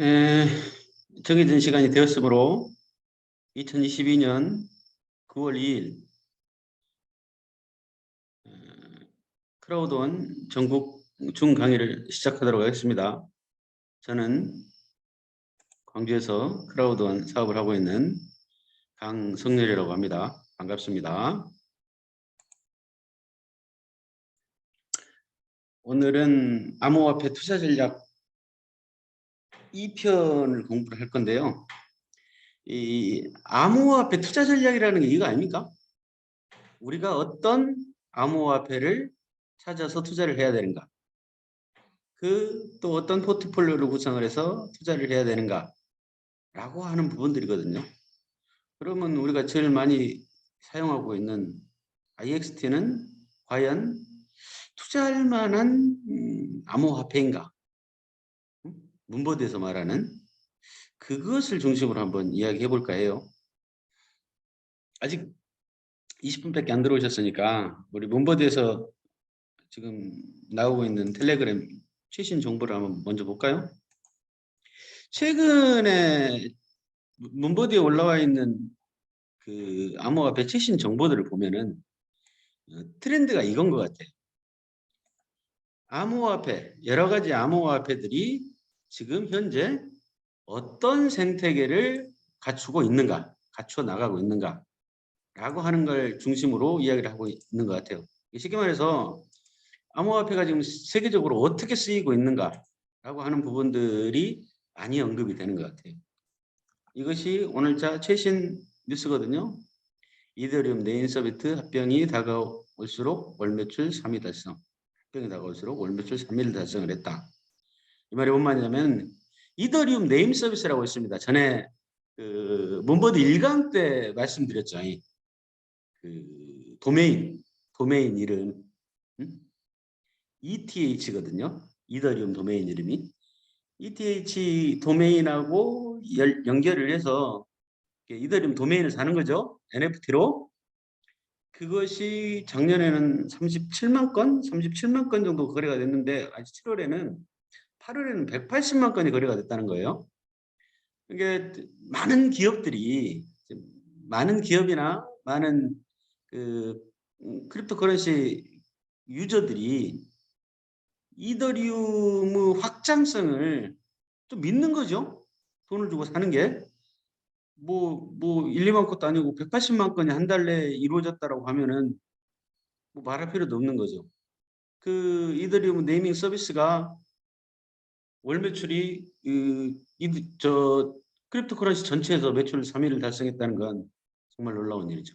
에, 정해진 시간이 되었으므로 2022년 9월 2일 크라우드원 전국 중강의를 시작하도록 하겠습니다. 저는 광주에서 크라우드원 사업을 하고 있는 강성렬이라고 합니다. 반갑습니다. 오늘은 암호화폐 투자 전략 2편을 공부를 할 건데요. 이 암호화폐 투자 전략이라는 게 이거 아닙니까? 우리가 어떤 암호화폐를 찾아서 투자를 해야 되는가? 또 어떤 포트폴리오를 구성을 해서 투자를 해야 되는가? 라고 하는 부분들이거든요. 그러면 우리가 제일 많이 사용하고 있는 IXT는 과연 투자할 만한 암호화폐인가? 문버드에서 말하는 그것을 중심으로 한번 이야기해 볼까 해요. 아직 20분밖에 안 들어오셨으니까 우리 문버드에서 지금 나오고 있는 텔레그램 최신 정보를 한번 먼저 볼까요? 최근에 문버드에 올라와 있는 그 암호화폐 최신 정보들을 보면은 트렌드가 이건 것 같아요. 암호화폐, 여러 가지 암호화폐들이 지금 현재 어떤 생태계를 갖추고 있는가, 갖춰 나가고 있는가 라고 하는 걸 중심으로 이야기를 하고 있는 것 같아요. 쉽게 말해서 암호화폐가 지금 세계적으로 어떻게 쓰이고 있는가 라고 하는 부분들이 많이 언급이 되는 것 같아요. 이것이 오늘자 최신 뉴스거든요. 이더리움 네임 서비트 합병이 다가올수록 월 매출 3위 달성. 합병이 다가올수록 월 매출 3위를 달성을 했다. 이 말이 뭔 말이냐면 이더리움 네임 서비스라고 있습니다. 전에 그 문버드 1강 때 말씀드렸죠. 그 도메인 이름 ETH거든요. 이더리움 도메인 이름이 ETH 도메인하고 연결을 해서 이더리움 도메인을 사는 거죠. NFT로. 그것이 작년에는 37만 건 정도 거래가 됐는데 아직 7월에는 8월에는 180만 건이 거래가 됐다는 거예요. 이게 많은 기업이나 많은 그 크립토커런시 유저들이 이더리움의 확장성을 좀 믿는 거죠. 돈을 주고 사는 게. 1, 2만 건도 아니고 180만 건이 한 달 내에 이루어졌다라고 하면은 뭐 말할 필요도 없는 거죠. 그 이더리움 네이밍 서비스가 월 매출이 저 크립토커런시 전체에서 매출 3위를 달성했다는 건 정말 놀라운 일이죠.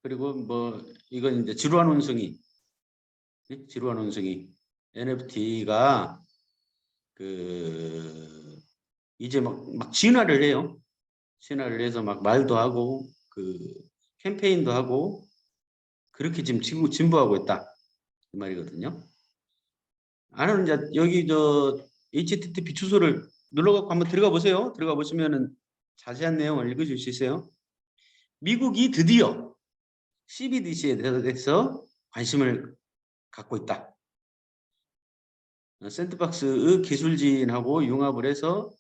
그리고 뭐 이건 이제 지루한 원숭이 NFT가 그 이제 막 진화를 해요. 진화를 해서 막 말도 하고 그 캠페인도 하고 그렇게 지금 진부하고 있다 이 말이거든요. 나는 이제 여기 HTTP 주소를 눌러갖고 한번 들어가 보세요. 들어가 보시면은 자세한 내용을 읽으실 수 있어요. 미국이 드디어 CBDC에 대해서 관심을 갖고 있다. 샌드박스의 기술진하고 융합을 해서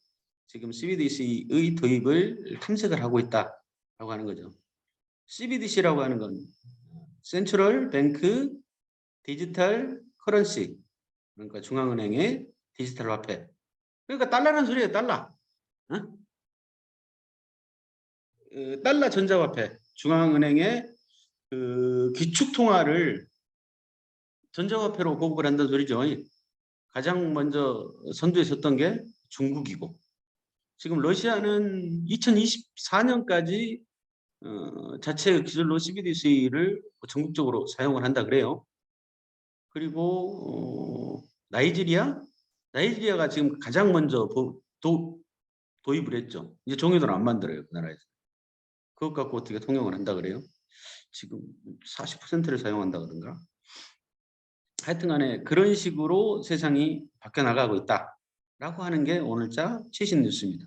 지금 CBDC의 도입을 탐색을 하고 있다라고 하는 거죠. CBDC라고 하는 건 센트럴 뱅크 디지털 커런시, 그러니까 중앙은행의 디지털 화폐. 그러니까 달러라는 소리예요. 달러. 어? 달러 전자화폐. 중앙은행의 그 기축통화를 전자화폐로 보급을 한다는 소리죠. 가장 먼저 선두에 섰던 게 중국이고, 지금 러시아는 2024년까지 자체 기술로 CBDC를 전국적으로 사용을 한다 그래요. 그리고 나이지리아가 지금 가장 먼저 도입을 했죠. 이제 종이돈 안 만들어요, 그 나라에서. 그것 갖고 어떻게 통용을 한다 그래요? 지금 40%를 사용한다 그런가? 하여튼간에 그런 식으로 세상이 바뀌어 나가고 있다라고 하는 게 오늘자 최신 뉴스입니다.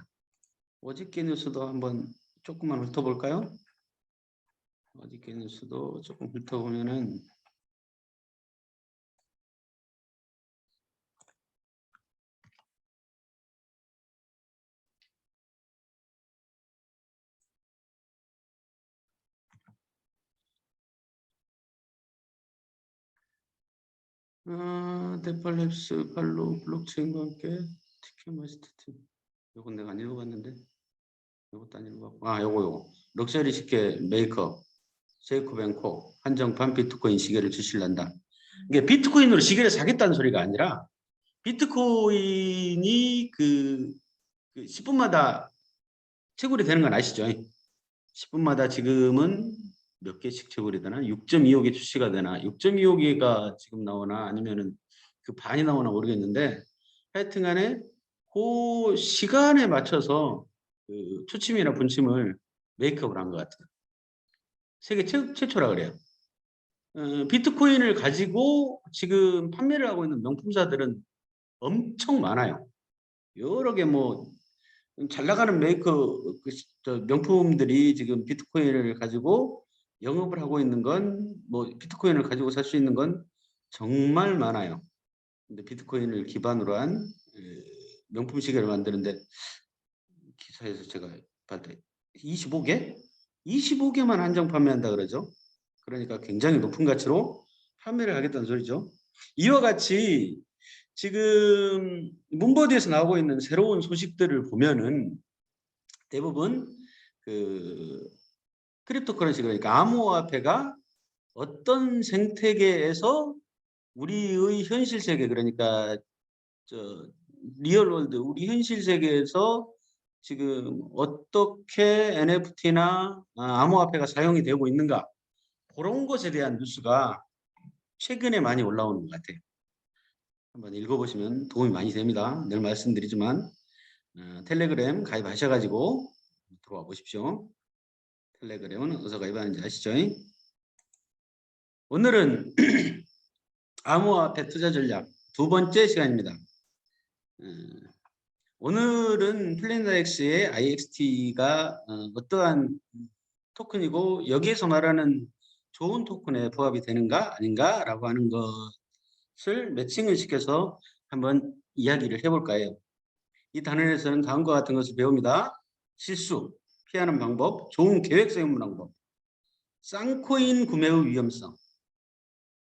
어저께 뉴스도 한번 조금만 훑어볼까요? 어저께 뉴스도 조금 훑어보면은 데팔랩스, 팔로, 블록체인과 함께 티켓 마스터팀. 요건 내가 안 읽어봤는데. 요것도 안 읽어봤고. 요거. 럭셔리 시계 메이커, 세이코뱅코, 한정판 비트코인 시계를 주실란다. 이게 비트코인으로 시계를 사겠다는 소리가 아니라 비트코인이 그 10분마다 채굴이 되는 건 아시죠? 10분마다 지금은 몇 개씩 채굴이 되나? 6.25개 출시가 되나? 6.25개가 지금 나오나? 아니면은 그 반이 나오나 모르겠는데 하여튼간에 그 시간에 맞춰서 그 초침이나 분침을 메이크업을 한 것 같아요. 세계 최초라 그래요. 비트코인을 가지고 지금 판매를 하고 있는 명품사들은 엄청 많아요. 여러 개 뭐 잘 나가는 명품들이 지금 비트코인을 가지고 영업을 하고 있는 건 뭐 비트코인을 가지고 살 수 있는 건 정말 많아요. 근데 비트코인을 기반으로 한 명품 시계를 만드는데 기사에서 제가 봤을 때 25개? 25개만 한정 판매한다 그러죠. 그러니까 굉장히 높은 가치로 판매를 하겠다는 소리죠. 이와 같이 지금 문버디에서 나오고 있는 새로운 소식들을 보면은 대부분 그 크립토커런시 그러니까 암호화폐가 어떤 생태계에서 우리의 현실 세계 그러니까 저 리얼월드 우리 현실 세계에서 지금 어떻게 NFT나 암호화폐가 사용이 되고 있는가 그런 것에 대한 뉴스가 최근에 많이 올라오는 것 같아요. 한번 읽어보시면 도움이 많이 됩니다. 늘 말씀드리지만 텔레그램 가입하셔가지고 들어와 보십시오. 텔레그램은 어디서 가입하는지 아시죠? 오늘은 암호화폐 투자 전략 두 번째 시간입니다. 오늘은 플래닛X의 IXT가 어떠한 토큰이고 여기에서 말하는 좋은 토큰에 부합이 되는가 아닌가 라고 하는 것을 매칭을 시켜서 한번 이야기를 해볼까 해요. 이 단원에서는 다음과 같은 것을 배웁니다. 실수, 피하는 방법, 좋은 계획 세우는 방법, 쌍코인 구매의 위험성,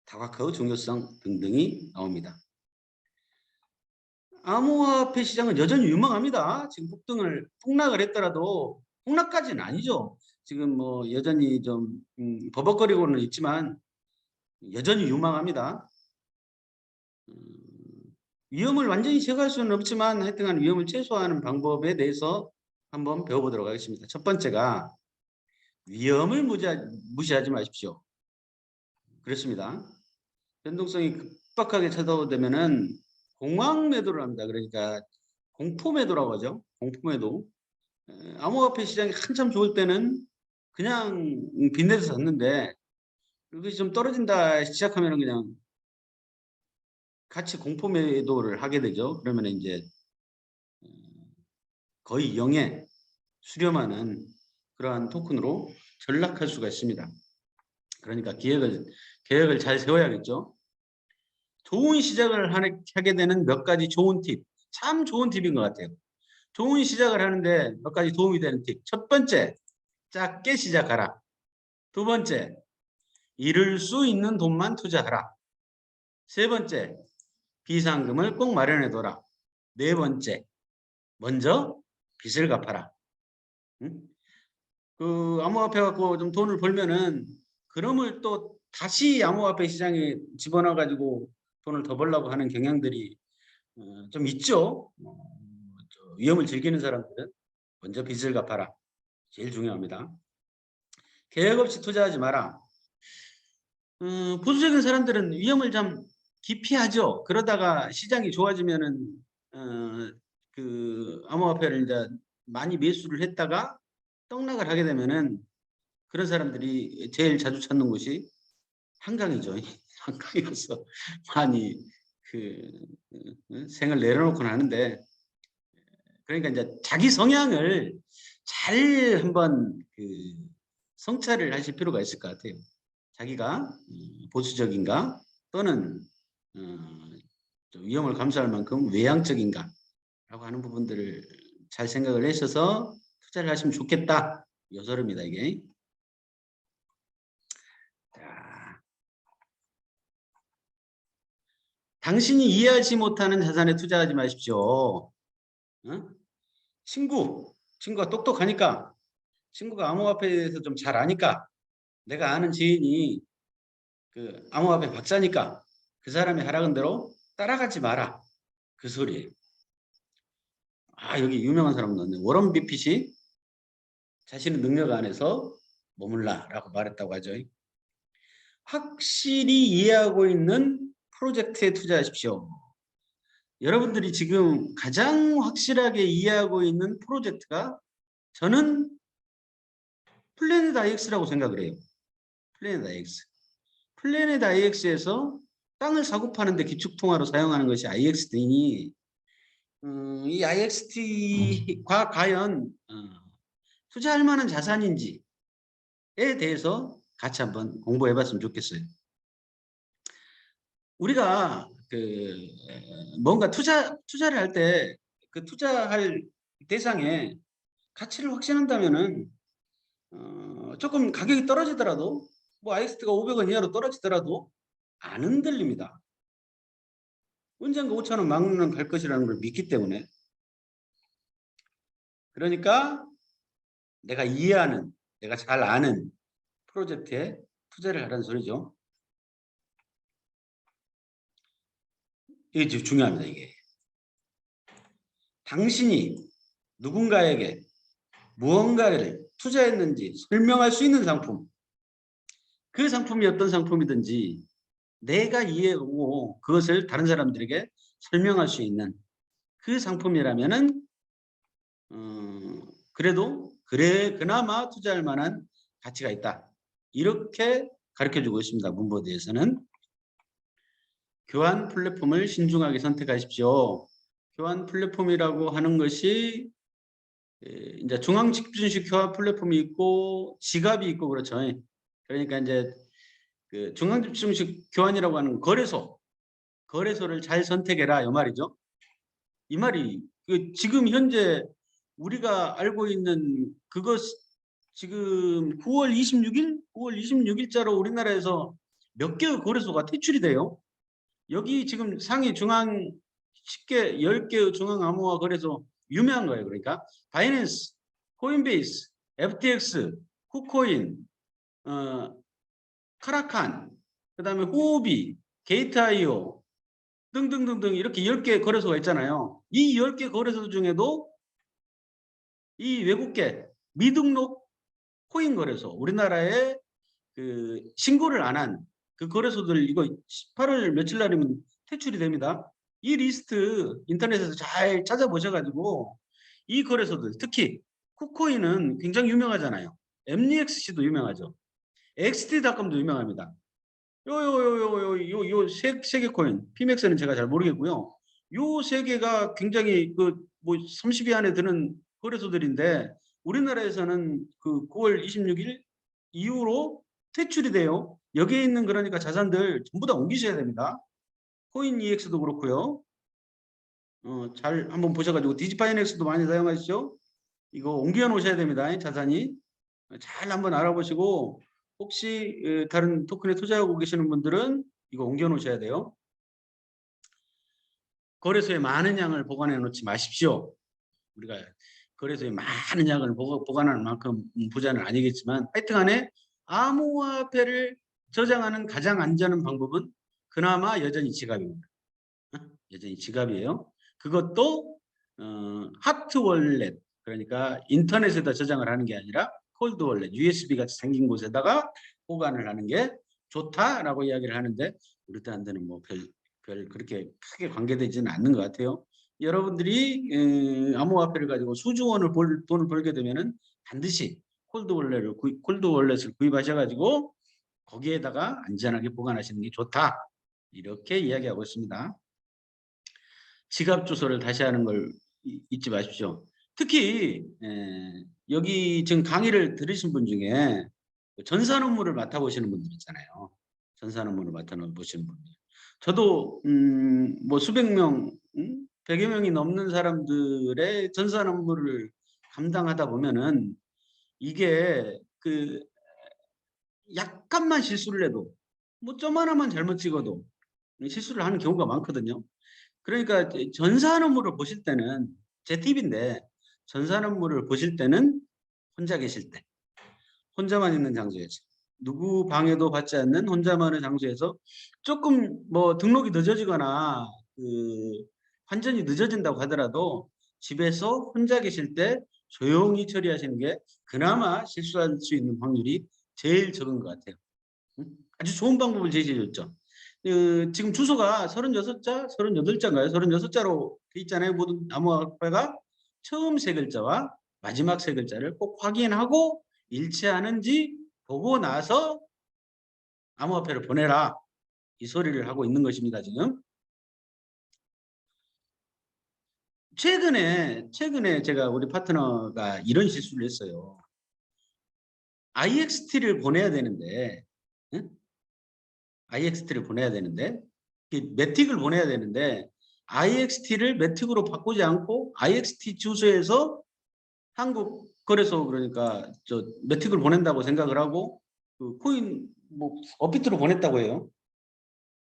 다각화의 중요성 등등이 나옵니다. 암호화폐 시장은 여전히 유망합니다. 지금 폭락을 했더라도 폭락까지는 아니죠. 지금 뭐 여전히 좀 버벅거리고는 있지만 여전히 유망합니다. 위험을 완전히 제거할 수는 없지만 하여튼간 위험을 최소화하는 방법에 대해서 한번 배워보도록 하겠습니다. 첫 번째가 위험을 무시하지 마십시오. 그렇습니다. 변동성이 급박하게 찾아오면은 공황 매도를 합니다. 그러니까 공포 매도라고 하죠. 공포 매도. 암호화폐 시장이 한참 좋을 때는 그냥 빚내서 샀는데 이것이 좀 떨어진다 시작하면 그냥 같이 공포 매도를 하게 되죠. 그러면 이제 거의 0에 수렴하는 그러한 토큰으로 전락할 수가 있습니다. 그러니까 계획을 잘 세워야겠죠. 좋은 시작을 하게 되는 몇 가지 좋은 팁. 참 좋은 팁인 것 같아요. 좋은 시작을 하는데 몇 가지 도움이 되는 팁. 첫 번째, 작게 시작하라. 두 번째, 잃을 수 있는 돈만 투자하라. 세 번째, 비상금을 꼭 마련해둬라. 네 번째, 먼저 빚을 갚아라. 응? 그 암호화폐 갖고 좀 돈을 벌면은 그럼을 또 다시 암호화폐 시장에 집어넣어가지고 돈을 더 벌려고 하는 경향들이 좀 있죠. 위험을 즐기는 사람들은 먼저 빚을 갚아라. 제일 중요합니다. 계획 없이 투자하지 마라. 보수적인 사람들은 위험을 좀 기피하죠. 그러다가 시장이 좋아지면은 그 암호화폐를 이제 많이 매수를 했다가 떡락을 하게 되면은 그런 사람들이 제일 자주 찾는 곳이 한강이죠. 한강에 가서 많이 그 생을 내려놓고는 하는데 그러니까 이제 자기 성향을 잘 한번 그 성찰을 하실 필요가 있을 것 같아요. 자기가 보수적인가 또는 좀 위험을 감수할 만큼 외향적인가 라고 하는 부분들을 잘 생각을 하셔서 투자를 하시면 좋겠다. 요소입니다 이게. 자, 당신이 이해하지 못하는 자산에 투자하지 마십시오. 어? 친구가 똑똑하니까, 친구가 암호화폐에 대해서 좀 잘 아니까, 내가 아는 지인이 그 암호화폐 박사니까 그 사람이 하라는 대로 따라가지 마라. 그 소리예요. 아, 여기 유명한 사람 넣었네. 워런 비핏이 자신의 능력 안에서 머물라라고 말했다고 하죠. 확실히 이해하고 있는 프로젝트에 투자하십시오. 여러분들이 지금 가장 확실하게 이해하고 있는 프로젝트가 저는 플래닛 IX라고 생각을 해요. 플래닛 IX. 플래닛 IX에서 땅을 사고 파는데 기축통화로 사용하는 것이 IXT니 이 IXT가 과연 투자할 만한 자산인지에 대해서 같이 한번 공부해 봤으면 좋겠어요. 우리가 뭔가 투자를 할 때 그 투자할 대상에 가치를 확신한다면은 조금 가격이 떨어지더라도 뭐 IXT가 500원 이하로 떨어지더라도 안 흔들립니다. 언젠가 5,000원 막는 갈 것이라는 걸 믿기 때문에. 그러니까 내가 이해하는, 내가 잘 아는 프로젝트에 투자를 하라는 소리죠. 이게 중요합니다. 이게. 당신이 누군가에게 무언가를 투자했는지 설명할 수 있는 상품, 그 상품이 어떤 상품이든지 내가 이해하고 그것을 다른 사람들에게 설명할 수 있는 그 상품이라면은 그래도 그나마 투자할 만한 가치가 있다. 이렇게 가르쳐주고 있습니다. 문보드에서는. 교환 플랫폼을 신중하게 선택하십시오. 교환 플랫폼이라고 하는 것이 이제 중앙 집중식 교환 플랫폼이 있고 지갑이 있고 그렇죠. 그러니까 이제 그 중앙 집중식 교환이라고 하는 거래소를 잘 선택해라 이 말이죠. 이 말이 지금 현재 우리가 알고 있는 그것 지금 9월 26일자로 우리나라에서 몇 개의 거래소가 퇴출이 돼요. 여기 지금 상위 중앙 10개, 10개의 중앙 암호화 거래소 유명한 거예요. 그러니까 바이낸스, 코인베이스, FTX, 쿠코인, 카라칸, 그다음에 후오비, 게이트아이오 등등등등 이렇게 10개 거래소가 있잖아요. 이 10개 거래소 중에도 이 외국계 미등록 코인 거래소, 우리나라에 그 신고를 안 한 그 거래소들 이거 18월 며칠 날이면 퇴출이 됩니다. 이 리스트 인터넷에서 잘 찾아보셔가지고 이 거래소들 특히 쿠코인은 굉장히 유명하잖아요. MUXC도 유명하죠. XT닷컴도 유명합니다. 요 세 개 코인, 피맥스는 제가 잘 모르겠고요. 요 세 개가 굉장히 그 뭐 30위 안에 드는 거래소들인데 우리나라에서는 그 9월 26일 이후로 퇴출이 돼요. 여기에 있는 그러니까 자산들 전부 다 옮기셔야 됩니다. 코인 EX도 그렇고요. 잘 한번 보셔가지고 디지파이넥스도 많이 사용하시죠. 이거 옮겨 놓으셔야 됩니다. 자산이 잘 한번 알아보시고 혹시 다른 토큰에 투자하고 계시는 분들은 이거 옮겨 놓으셔야 돼요. 거래소에 많은 양을 보관해 놓지 마십시오. 우리가 거래소에 많은 양을 보관하는 만큼 부자는 아니겠지만 하여튼간에 암호화폐를 저장하는 가장 안전한 방법은 그나마 여전히 지갑입니다. 여전히 지갑이에요. 그것도 하트 월렛, 그러니까 인터넷에다 저장을 하는 게 아니라 콜드 월렛, USB 같이 생긴 곳에다가 보관을 하는 게 좋다라고 이야기를 하는데 우리들한테는 뭐 별 그렇게 크게 관계되지는 않는 것 같아요. 여러분들이 암호화폐를 가지고 수조 원을 돈을 벌게 되면은 반드시 콜드 월렛을 구입하셔가지고 거기에다가 안전하게 보관하시는 게 좋다. 이렇게 이야기하고 있습니다. 지갑 주소를 다시 하는 걸 잊지 마십시오. 특히 여기 지금 강의를 들으신 분 중에 전산 업무를 맡아보시는 분들 있잖아요. 전산 업무를 맡아보시는 분들. 저도 뭐 수백 명, 100여 명이 넘는 사람들의 전산 업무를 감당하다 보면은 이게 그 약간만 실수를 해도 뭐 점 하나만 잘못 찍어도 실수를 하는 경우가 많거든요. 그러니까 전산업무를 보실 때는 제 팁인데 전산업무를 보실 때는 혼자 계실 때 혼자만 있는 장소에서 누구 방해도 받지 않는 혼자만의 장소에서 조금 뭐 등록이 늦어지거나 그 환전이 늦어진다고 하더라도 집에서 혼자 계실 때 조용히 처리하시는 게 그나마 실수할 수 있는 확률이 제일 적은 것 같아요. 아주 좋은 방법을 제시해 줬죠. 지금 주소가 36자, 38자인가요? 36자로 돼 있잖아요. 모든 암호화폐가 처음 세 글자와 마지막 세 글자를 꼭 확인하고 일치하는지 보고 나서 암호화폐를 보내라. 이 소리를 하고 있는 것입니다. 지금. 최근에 제가 우리 파트너가 이런 실수를 했어요. IXT를 보내야 되는데, 응? IXT를 보내야 되는데, 매틱을 보내야 되는데, IXT를 매틱으로 바꾸지 않고 IXT 주소에서 한국 거래소 그러니까 저 매틱을 보낸다고 생각을 하고 그 코인 뭐 업비트로 보냈다고 해요.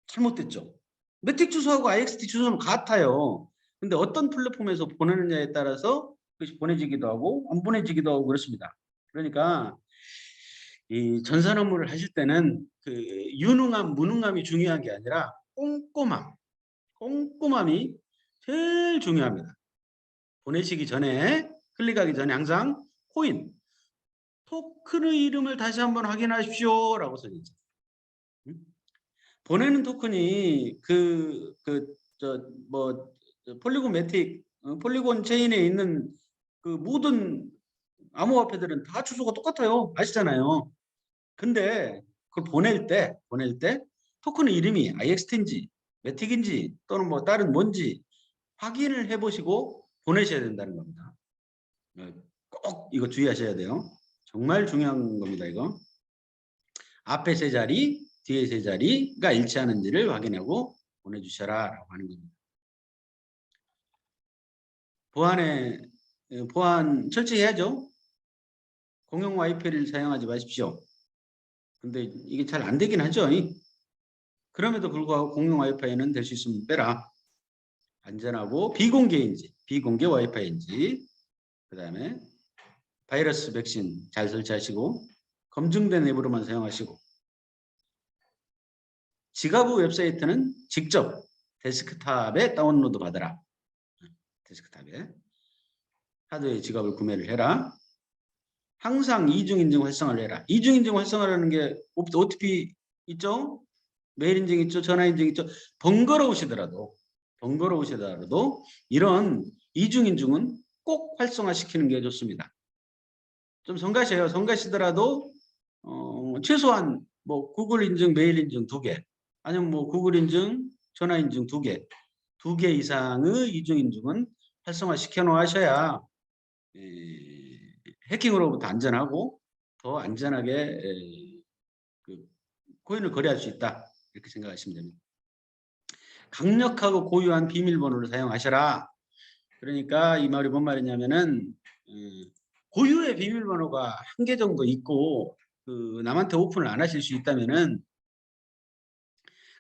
잘못됐죠. 매틱 주소하고 IXT 주소는 같아요. 근데 어떤 플랫폼에서 보내느냐에 따라서 그것이 보내지기도 하고 안 보내지기도 하고 그렇습니다. 그러니까 이 전산 업무를 하실 때는 그 유능함, 무능함이 중요한 게 아니라 꼼꼼함이 제일 중요합니다. 보내시기 전에 클릭하기 전에 항상 코인 토큰의 이름을 다시 한번 확인하십시오 라고 써있죠. 보내는 토큰이 폴리곤 매틱 폴리곤 체인에 있는 그 모든 암호화폐들은 다 주소가 똑같아요. 아시잖아요. 근데 그걸 보낼 때 토큰의 이름이 IXT인지 매틱인지 또는 뭐 다른 뭔지 확인을 해보시고 보내셔야 된다는 겁니다. 꼭 이거 주의하셔야 돼요. 정말 중요한 겁니다. 이거. 앞에 세 자리, 뒤에 세 자리가 일치하는지를 확인하고 보내주셔라 라고 하는 겁니다. 보안 철저해야죠. 공용 와이파이를 사용하지 마십시오. 근데 이게 잘 안 되긴 하죠. 그럼에도 불구하고 공용 와이파이는 될 수 있으면 빼라. 안전하고 비공개 와이파이인지 그 다음에 바이러스 백신 잘 설치하시고 검증된 앱으로만 사용하시고 지가부 웹사이트는 직접 데스크탑에 다운로드 받아라. 데스크탑에 하드웨어 지갑을 구매를 해라. 항상 이중인증 활성화를 해라. 이중인증 활성화라는 게 OTP 있죠? 메일 인증 있죠? 전화 인증 있죠? 번거로우시더라도 이런 이중인증은 꼭 활성화시키는 게 좋습니다. 좀 성가셔요. 성가시더라도 최소한 뭐 구글 인증, 메일 인증 2개 아니면 뭐 구글 인증, 전화 인증 2개 2개 이상의 이중 인증은 활성화시켜 놓으셔야 해킹으로부터 안전하고 더 안전하게 그 코인을 거래할 수 있다. 이렇게 생각하시면 됩니다. 강력하고 고유한 비밀번호를 사용하셔라. 그러니까 이 말이 뭔 말이냐면은 고유의 비밀번호가 한 개 정도 있고 그 남한테 오픈을 안 하실 수 있다면은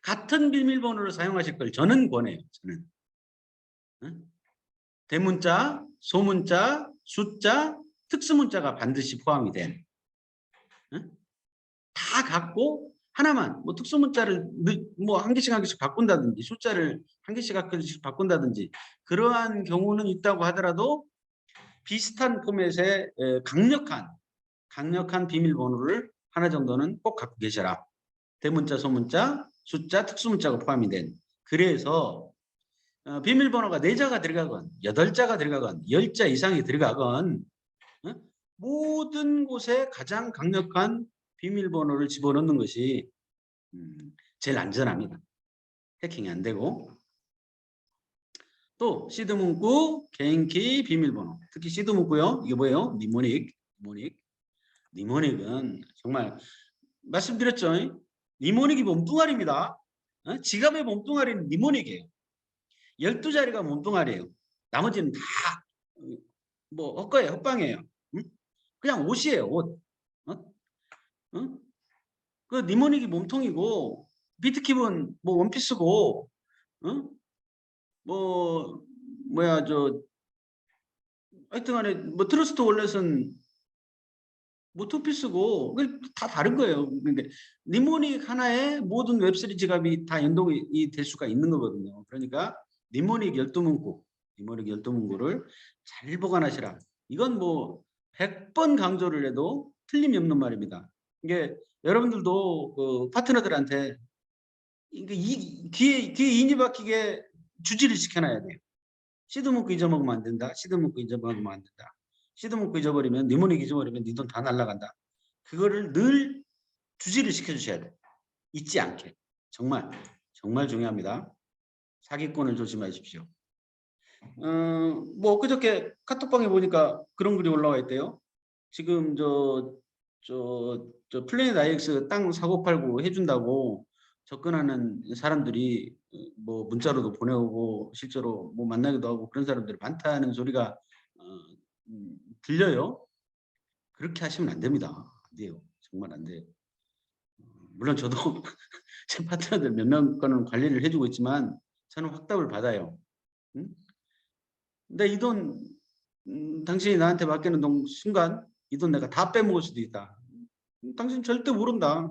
같은 비밀번호를 사용하실 걸 저는 권해요. 저는 대문자, 소문자, 숫자, 특수문자가 반드시 포함이 된 다 갖고 하나만 뭐 특수문자를 뭐 한 개씩 바꾼다든지 숫자를 한 개씩 바꾼다든지 그러한 경우는 있다고 하더라도 비슷한 포맷의 강력한 비밀번호를 하나 정도는 꼭 갖고 계셔라. 대문자, 소문자, 숫자, 특수문자가 포함이 된. 그래서 비밀번호가 4자가 들어가건 8자가 들어가건 10자 이상이 들어가건 모든 곳에 가장 강력한 비밀번호를 집어넣는 것이 제일 안전합니다. 해킹이 안 되고 또 시드 문구, 개인키, 비밀번호 특히 시드 문구요. 이게 뭐예요? 니모닉은 정말 말씀드렸죠. 니모닉이 몸뚱아리입니다. 지갑의 몸뚱아리는 니모닉이에요. 12자리가 몸뚱아리예요. 나머지는 다 뭐 헛거예요. 헛방이에요. 그냥 옷이에요. 옷. 그 니모닉이 몸통이고 비트킵은 뭐 원피스고, 뭐 뭐야 하여튼간에 뭐 트러스트 월렛은 뭐 투피스고 다 다른 거예요. 그러니까 니모닉 하나에 모든 웹3 지갑이 다 연동이 될 수가 있는 거거든요. 그러니까 니모닉 12문구를 잘 보관하시라. 이건 뭐 100번 강조를 해도 틀림이 없는 말입니다. 이게 여러분들도 그 파트너들한테 귀에 인이 박히게 주지를 시켜놔야 돼요. 시드문구 잊어먹으면 안 된다. 시드문구 잊어먹으면 안 된다. 시드문구 잊어버리면 니모닉 잊어버리면 네 돈 다 날라간다. 그거를 늘 주지를 시켜주셔야 돼요. 잊지 않게. 정말 중요합니다. 사기꾼을 조심하십시오. 뭐 그저께 카톡방에 보니까 그런 글이 올라와 있대요. 지금 저 플래닛 IX 땅 사고 팔고 해준다고 접근하는 사람들이 뭐 문자로도 보내오고 실제로 뭐 만나기도 하고 그런 사람들이 많다는 소리가 들려요. 그렇게 하시면 안 됩니다. 안 돼요. 정말 안 돼요. 물론 저도 제 파트너들 몇 명 거는 관리를 해주고 있지만 저는 확답을 받아요. 응? 근데 이 돈 당신이 나한테 맡기는 순간 이 돈 내가 다 빼먹을 수도 있다. 당신 절대 모른다.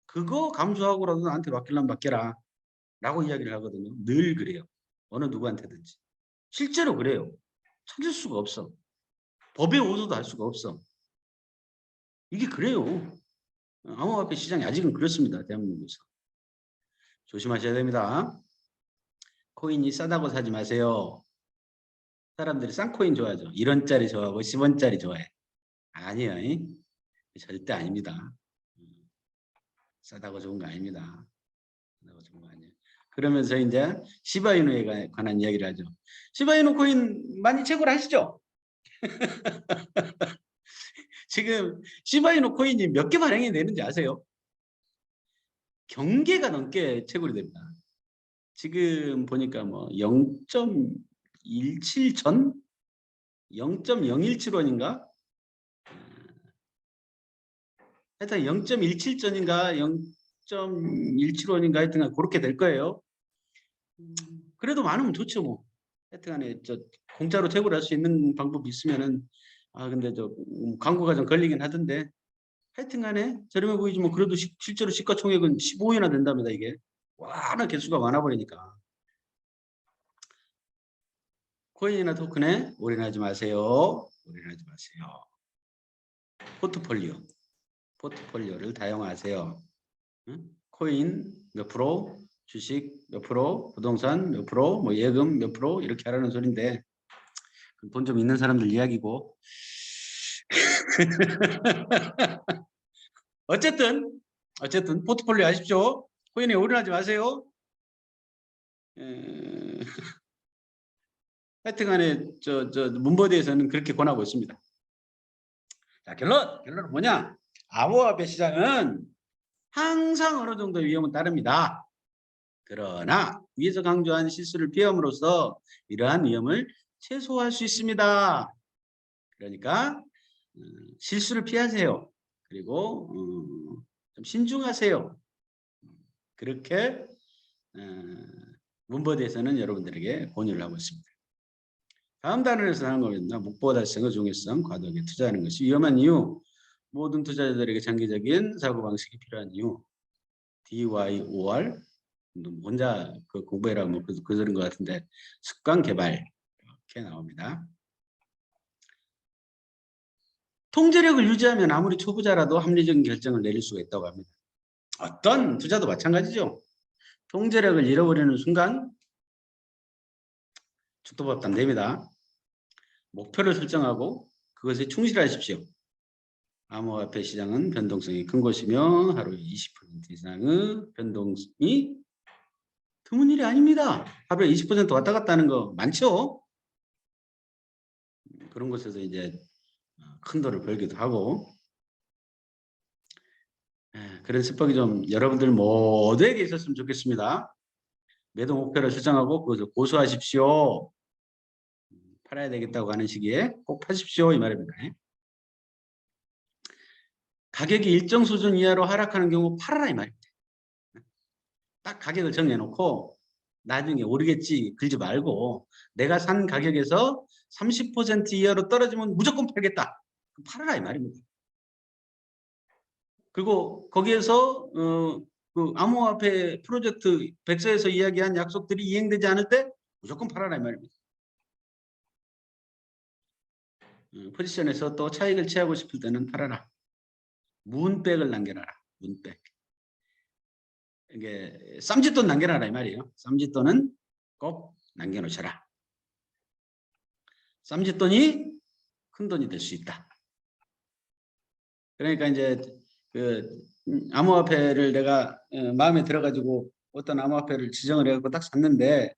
그거 감수하고라도 나한테 맡기려면 맡겨라. 라고 이야기를 하거든요. 늘 그래요. 어느 누구한테든지. 실제로 그래요. 찾을 수가 없어. 법에 오서도 할 수가 없어. 이게 그래요. 암호화폐 시장이 아직은 그렇습니다. 대한민국에서. 조심하셔야 됩니다. 코인이 싸다고 사지 마세요. 사람들이 싼 코인 좋아하죠. 1원짜리 좋아하고 10원짜리 좋아해. 아니에요. 절대 아닙니다. 싸다고 좋은 거 아닙니다. 싸다고 좋은 거 아니에요. 그러면서 이제 시바이누에 관한 이야기를 하죠. 시바이누 코인 많이 채굴 하시죠? 지금 시바이누 코인이 몇 개 발행이 되는지 아세요? 경계가 넘게 채굴이 됩니다. 지금 보니까 뭐 0.17전? 0.017원인가? 하여튼 0.17전인가 0.17원인가 하여튼 그렇게 될 거예요. 그래도 많으면 좋죠 뭐. 하여튼간에 공짜로 채굴할 수 있는 방법이 있으면은 근데 광고가 좀 걸리긴 하던데 하여튼간에 저렴해 보이지 뭐 그래도 실제로 시가총액은 15위나 된답니다 이게. 워낙 개수가 많아 버리니까. 코인이나 토큰에 올인하지 마세요. 올인하지 마세요. 포트폴리오를 다양화하세요. 코인 몇 프로, 주식 몇 프로, 부동산 몇 프로, 뭐 예금 몇 프로 이렇게 하라는 소린데 돈 좀 있는 사람들 이야기고 어쨌든 포트폴리오 하십시오. 코인에 올인하지 마세요. 하여튼간에 문버디에서는 그렇게 권하고 있습니다. 자, 결론은 뭐냐? 암호화폐 시장은 항상 어느 정도 위험은 따릅니다. 그러나 위에서 강조한 실수를 피함으로써 이러한 위험을 최소화할 수 있습니다. 그러니까 실수를 피하세요. 그리고 좀 신중하세요. 그렇게 문버디에서는 여러분들에게 권유를 하고 있습니다. 다음 단원에서 하는 겁니다. 목표 달성의 중요성, 과도하게 투자하는 것이 위험한 이유, 모든 투자자들에게 장기적인 사고방식이 필요한 이유, DYOR, 혼자 공부해라 뭐 그런 것 같은데 습관 개발 이렇게 나옵니다. 통제력을 유지하면 아무리 초보자라도 합리적인 결정을 내릴 수가 있다고 합니다. 어떤 투자도 마찬가지죠. 통제력을 잃어버리는 순간 죽도 밥도 안 됩니다. 목표를 설정하고 그것에 충실하십시오. 암호화폐 시장은 변동성이 큰 곳이며 하루에 20% 이상의 변동이 드문 일이 아닙니다. 하루에 20% 왔다 갔다 하는 거 많죠? 그런 곳에서 이제 큰 돈을 벌기도 하고 그런 습관이 좀 여러분들 모두에게 있었으면 좋겠습니다. 매도 목표를 설정하고 그것을 고수하십시오. 팔아야 되겠다고 하는 시기에 꼭 파십시오 이 말입니다. 가격이 일정 수준 이하로 하락하는 경우 팔아라 이 말입니다. 딱 가격을 정해놓고 나중에 오르겠지 그러지 말고 내가 산 가격에서 30% 이하로 떨어지면 무조건 팔겠다. 팔아라 이 말입니다. 그리고 거기에서 그 암호화폐 프로젝트 백서에서 이야기한 약속들이 이행되지 않을 때 무조건 팔아라 이 말입니다. 포지션에서 또 차익을 취하고 싶을 때는 팔아라. 문백을 남겨놔라. 문백. 이게 쌈짓돈 남겨놔라 이 말이에요. 쌈짓돈은 꼭 남겨놓으셔라. 쌈짓돈이 큰 돈이 될 수 있다. 그러니까 이제 그 암호화폐를 내가 마음에 들어가지고 어떤 암호화폐를 지정을 해갖고 딱 샀는데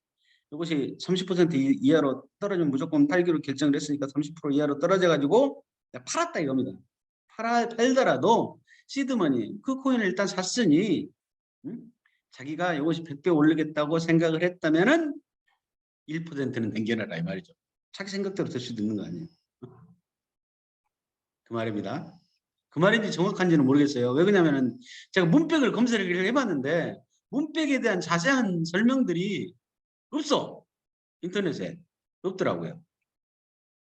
이것이 30% 이하로 떨어지면 무조건 팔기로 결정을 했으니까 30% 이하로 떨어져가지고 팔았다 이겁니다. 팔더라도 시드머니 그 코인을 일단 샀으니 자기가 이것이 100배 오르겠다고 생각을 했다면은 1%는 남겨놔라 이 말이죠. 자기 생각대로 될 수도 있는 거 아니에요. 그 말입니다. 그 말인지 정확한지는 모르겠어요. 왜 그러냐면은 제가 문백을 검색을 해봤는데 문백에 대한 자세한 설명들이 없어. 인터넷에 없더라고요.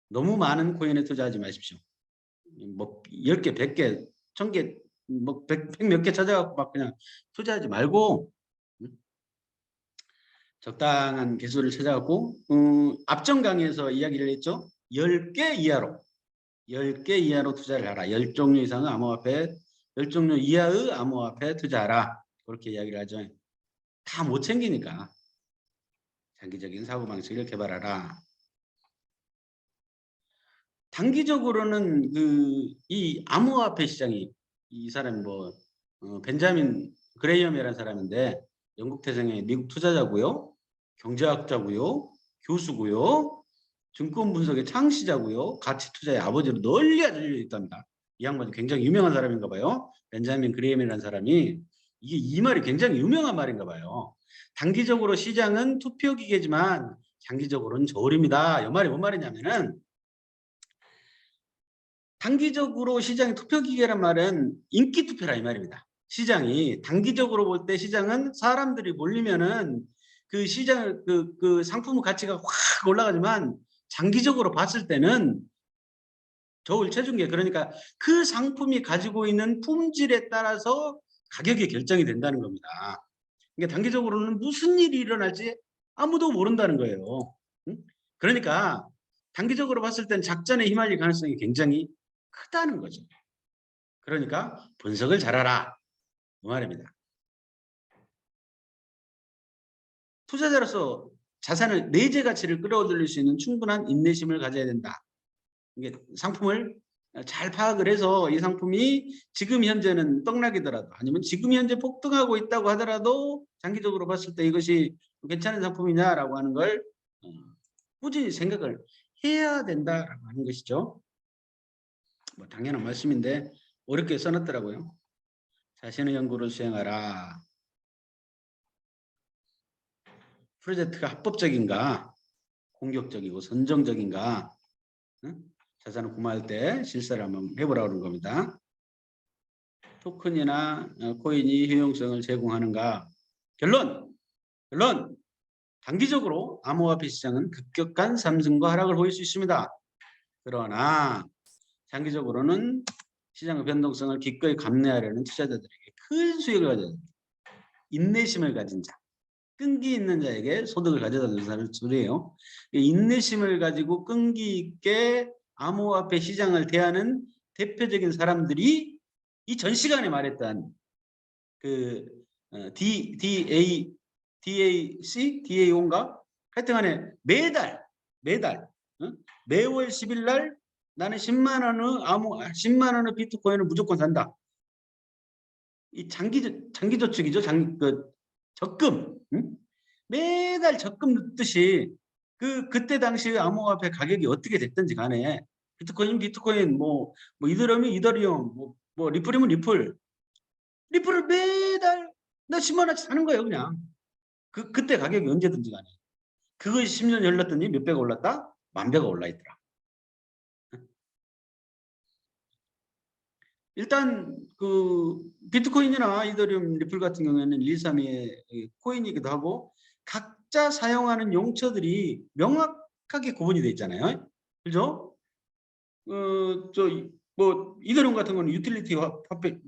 너무 많은 코인에 투자하지 마십시오. 뭐 10개, 100개, 1000개, 뭐 100 몇 개 찾아갖고 막 그냥 투자하지 말고 적당한 개수를 찾아갖고 앞전 강의에서 이야기를 했죠. 10개 이하로 10개 이하로 투자를 하라. 10종류 이상의 암호화폐, 10종류 이하의 암호화폐 투자하라. 그렇게 이야기를 하죠. 다 못 챙기니까 장기적인 사고방식을 개발하라. 단기적으로는 이 암호화폐 시장이 이 사람이 뭐 벤자민 그레이엄이라는 사람인데 영국 태생의 미국 투자자고요. 경제학자고요. 교수고요. 증권 분석의 창시자고요. 가치 투자의 아버지로 널리 알려져 있답니다. 이 양반이 굉장히 유명한 사람인가 봐요. 벤자민 그레이엄이라는 사람이 이게 이 말이 굉장히 유명한 말인가 봐요. 단기적으로 시장은 투표기계지만 장기적으로는 저울입니다. 이 말이 뭔 말이냐면은 단기적으로 시장이 투표기계란 말은 인기 투표라 이 말입니다. 시장이 단기적으로 볼 때 시장은 사람들이 몰리면은 그 시장 그 상품 가치가 확 올라가지만 장기적으로 봤을 때는 저울 체중계 그러니까 그 상품이 가지고 있는 품질에 따라서 가격이 결정이 된다는 겁니다. 그러니까 단기적으로는 무슨 일이 일어날지 아무도 모른다는 거예요. 그러니까 단기적으로 봤을 때는 작전에 휘말릴 가능성이 굉장히 크다는 거죠. 그러니까 분석을 잘하라 그 말입니다. 투자자로서 자산을 내재 가치를 끌어올릴 수 있는 충분한 인내심을 가져야 된다. 이게 상품을 잘 파악을 해서 이 상품이 지금 현재는 떡락이더라도 아니면 지금 현재 폭등하고 있다고 하더라도 장기적으로 봤을 때 이것이 괜찮은 상품이냐라고 하는 걸 꾸준히 생각을 해야 된다라고 하는 것이죠. 뭐 당연한 말씀인데 어렵게 써놨더라고요. 자신의 연구를 수행하라. 프로젝트가 합법적인가, 공격적이고 선정적인가, 자산을 구매할 때 실사를 한번 해보라고 하는 겁니다. 토큰이나 코인이 효용성을 제공하는가? 결론! 단기적으로 암호화폐 시장은 급격한 상승과 하락을 보일 수 있습니다. 그러나 장기적으로는 시장의 변동성을 기꺼이 감내하려는 투자자들에게 큰 수익을 가져다 인내심을 가진 자, 끈기 있는 자에게 소득을 가져다 주는 소리예요. 인내심을 가지고 끈기 있게 암호화폐 시장을 대하는 대표적인 사람들이 이 전 시간에 말했던 그 DAC인가? 하여튼간에 매달 매월 10일 날 나는 10만 원의 비트코인을 무조건 산다. 이 장기 저축이죠. 적금. 매달 적금 넣듯이 그때 당시 암호화폐 가격이 어떻게 됐든지 간에 비트코인 뭐 이더리움 뭐 리플이면 리플을 매달 나 10만 원치 사는 거예요, 그냥. 그때 가격이 언제든지 간에. 그것이 10년 흘렀더니 몇 배가 올랐다? 만 배가 올라 있더라. 일단 그 비트코인이나 이더리움, 리플 같은 경우에는 123의 코인이기도 하고 각자 사용하는 용처들이 명확하게 구분이 돼 있잖아요. 그죠? 뭐 이더리움 같은 경우는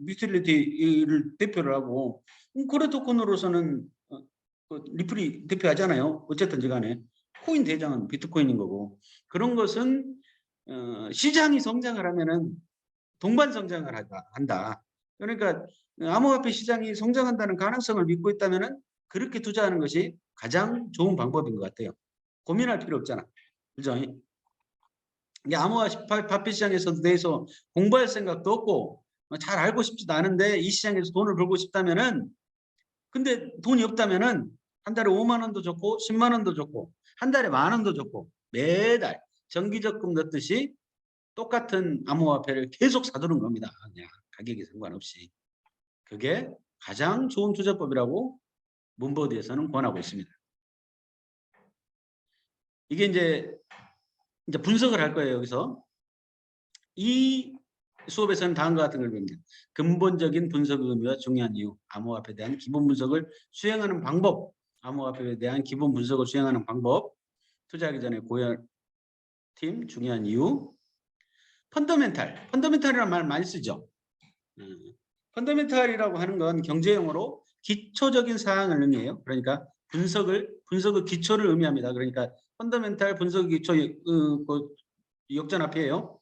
유틸리티를 대표를 하고 코레 토큰으로서는 리플이 대표하잖아요. 어쨌든지 간에 코인 대장은 비트코인인 거고 그런 것은 시장이 성장을 하면은 동반 성장을 한다. 그러니까 암호화폐 시장이 성장한다는 가능성을 믿고 있다면은 그렇게 투자하는 것이 가장 좋은 방법인 것 같아요. 고민할 필요 없잖아. 그죠? 이게 암호화폐 시장에서 대해서 공부할 생각도 없고 잘 알고 싶지도 않은데 이 시장에서 돈을 벌고 싶다면은 근데 돈이 없다면은 한 달에 5만 원도 좋고 10만 원도 좋고 한 달에 만 원도 좋고 매달 정기적금 넣듯이 똑같은 암호화폐를 계속 사두는 겁니다. 그냥 가격에 상관없이. 그게 가장 좋은 투자법이라고 문버드에서는 권하고 있습니다. 이게 이제 분석을 할 거예요. 여기서 이 수업에서는 다음과 같은 걸 배웁니다. 근본적인 분석의 의미와 중요한 이유, 암호화폐에 대한 기본 분석을 수행하는 방법, 암호화폐에 대한 기본 분석을 수행하는 방법, 투자하기 전에 고려할 팀 중요한 이유, 펀더멘탈이라는 말 많이 쓰죠. 펀더멘탈이라고 하는 건 경제용어로 기초적인 사항을 의미해요. 그러니까 분석의 기초를 의미합니다. 그러니까 펀더멘탈 분석의 기초 역전 앞이에요.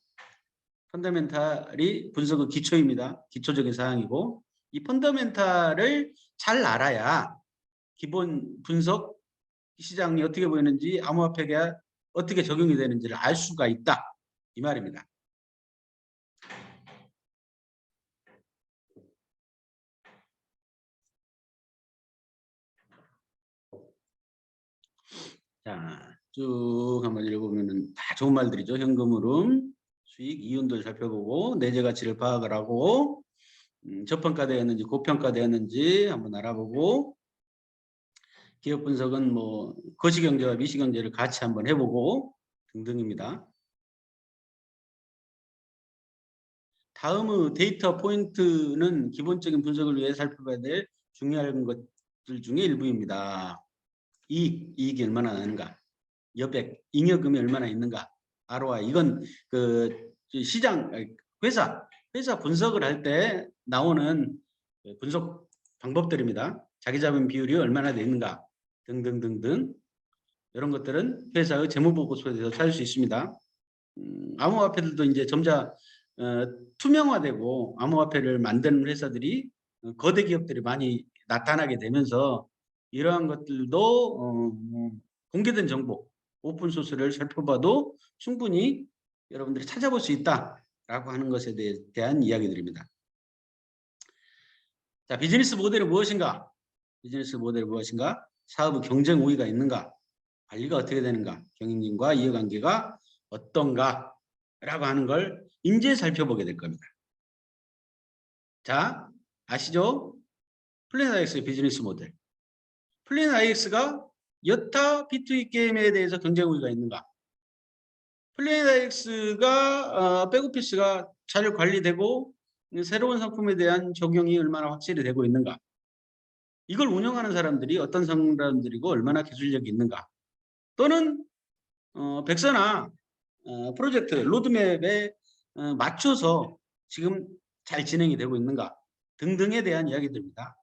펀더멘탈이 분석의 기초입니다. 기초적인 사항이고 이 펀더멘탈을 잘 알아야 기본 분석 시장이 어떻게 보이는지 암호화폐가 어떻게 적용이 되는지를 알 수가 있다. 이 말입니다. 자, 쭉 한번 읽어보면 다 좋은 말들이죠. 현금 흐름, 수익, 이윤도를 살펴보고 내재 가치를 파악을 하고 저평가되었는지 고평가되었는지 한번 알아보고 기업 분석은 뭐 거시경제와 미시경제를 같이 한번 해보고 등등입니다. 다음의 데이터 포인트는 기본적인 분석을 위해 살펴봐야 될 중요한 것들 중에 일부입니다. 이익이 얼마나 나는가, 여백, 잉여금이 얼마나 있는가, ROI. 이건 그 시장, 회사 분석을 할 때 나오는 분석 방법들입니다. 자기 자본 비율이 얼마나 돼 있는가 등등등등 이런 것들은 회사의 재무보고서에서 찾을 수 있습니다. 암호화폐들도 이제 점차 투명화되고 암호화폐를 만드는 회사들이 거대 기업들이 많이 나타나게 되면서 이러한 것들도 공개된 정보, 오픈소스를 살펴봐도 충분히 여러분들이 찾아볼 수 있다라고 하는 것에 대한 이야기들입니다. 자, 비즈니스 모델은 무엇인가? 비즈니스 모델이 무엇인가? 사업의 경쟁 우위가 있는가? 관리가 어떻게 되는가? 경영진과 이해관계가 어떤가? 라고 하는 걸 이제 살펴보게 될 겁니다. 자, 아시죠? 플래닛 IX의 비즈니스 모델. 플래닛 IX가 여타 B2B 게임에 대해서 경쟁 우위가 있는가? 플래닛 IX가 백오피스가 잘 관리되고 새로운 상품에 대한 적용이 얼마나 확실히 되고 있는가? 이걸 운영하는 사람들이 어떤 사람들이고 얼마나 기술력이 있는가? 또는 백서나 프로젝트 로드맵에 맞춰서 지금 잘 진행이 되고 있는가 등등에 대한 이야기들입니다.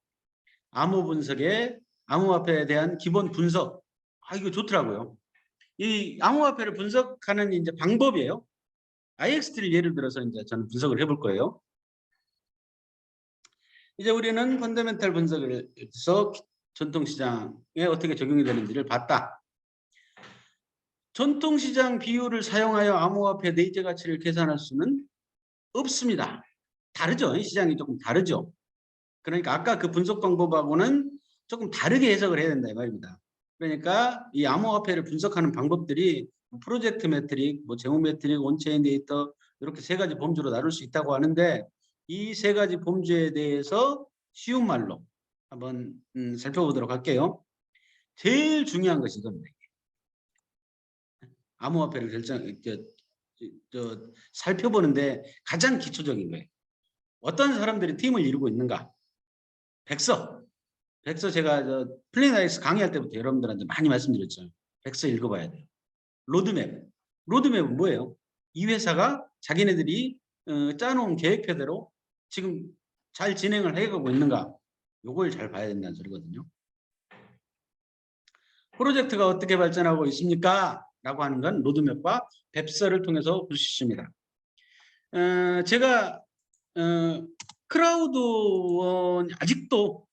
암호 분석에 암호화폐에 대한 기본 분석. 이거 좋더라고요. 이 암호화폐를 분석하는 이제 방법이에요. IXT를 예를 들어서 이제 저는 분석을 해볼 거예요. 이제 우리는 펀더멘탈 분석을 해서 전통시장에 어떻게 적용이 되는지를 봤다. 전통시장 비율을 사용하여 암호화폐 내재 가치를 계산할 수는 없습니다. 다르죠. 시장이 조금 다르죠. 그러니까 아까 그 분석 방법하고는 조금 다르게 해석을 해야 된다 이 말입니다. 그러니까 이 암호화폐를 분석하는 방법들이 프로젝트 매트릭, 재무 매트릭, 온체인 데이터 이렇게 세 가지 범주로 나눌 수 있다고 하는데 이 세 가지 범주에 대해서 쉬운 말로 한번 살펴보도록 할게요. 제일 중요한 것이 이겁니다. 암호화폐를 살펴보는데 가장 기초적인 거예요. 어떤 사람들이 팀을 이루고 있는가? 백서 제가 플래너엑스 강의할 때부터 여러분들한테 많이 말씀드렸죠. 백서 읽어봐야 돼요. 로드맵은 뭐예요? 이 회사가 자기네들이 짜놓은 계획표대로 지금 잘 진행을 해가고 있는가? 요걸 잘 봐야 된다는 소리거든요. 프로젝트가 어떻게 발전하고 있습니까? 라고 하는 건 로드맵과 뱁서를 통해서 볼 수 있습니다. 제가 크라우드원 아직도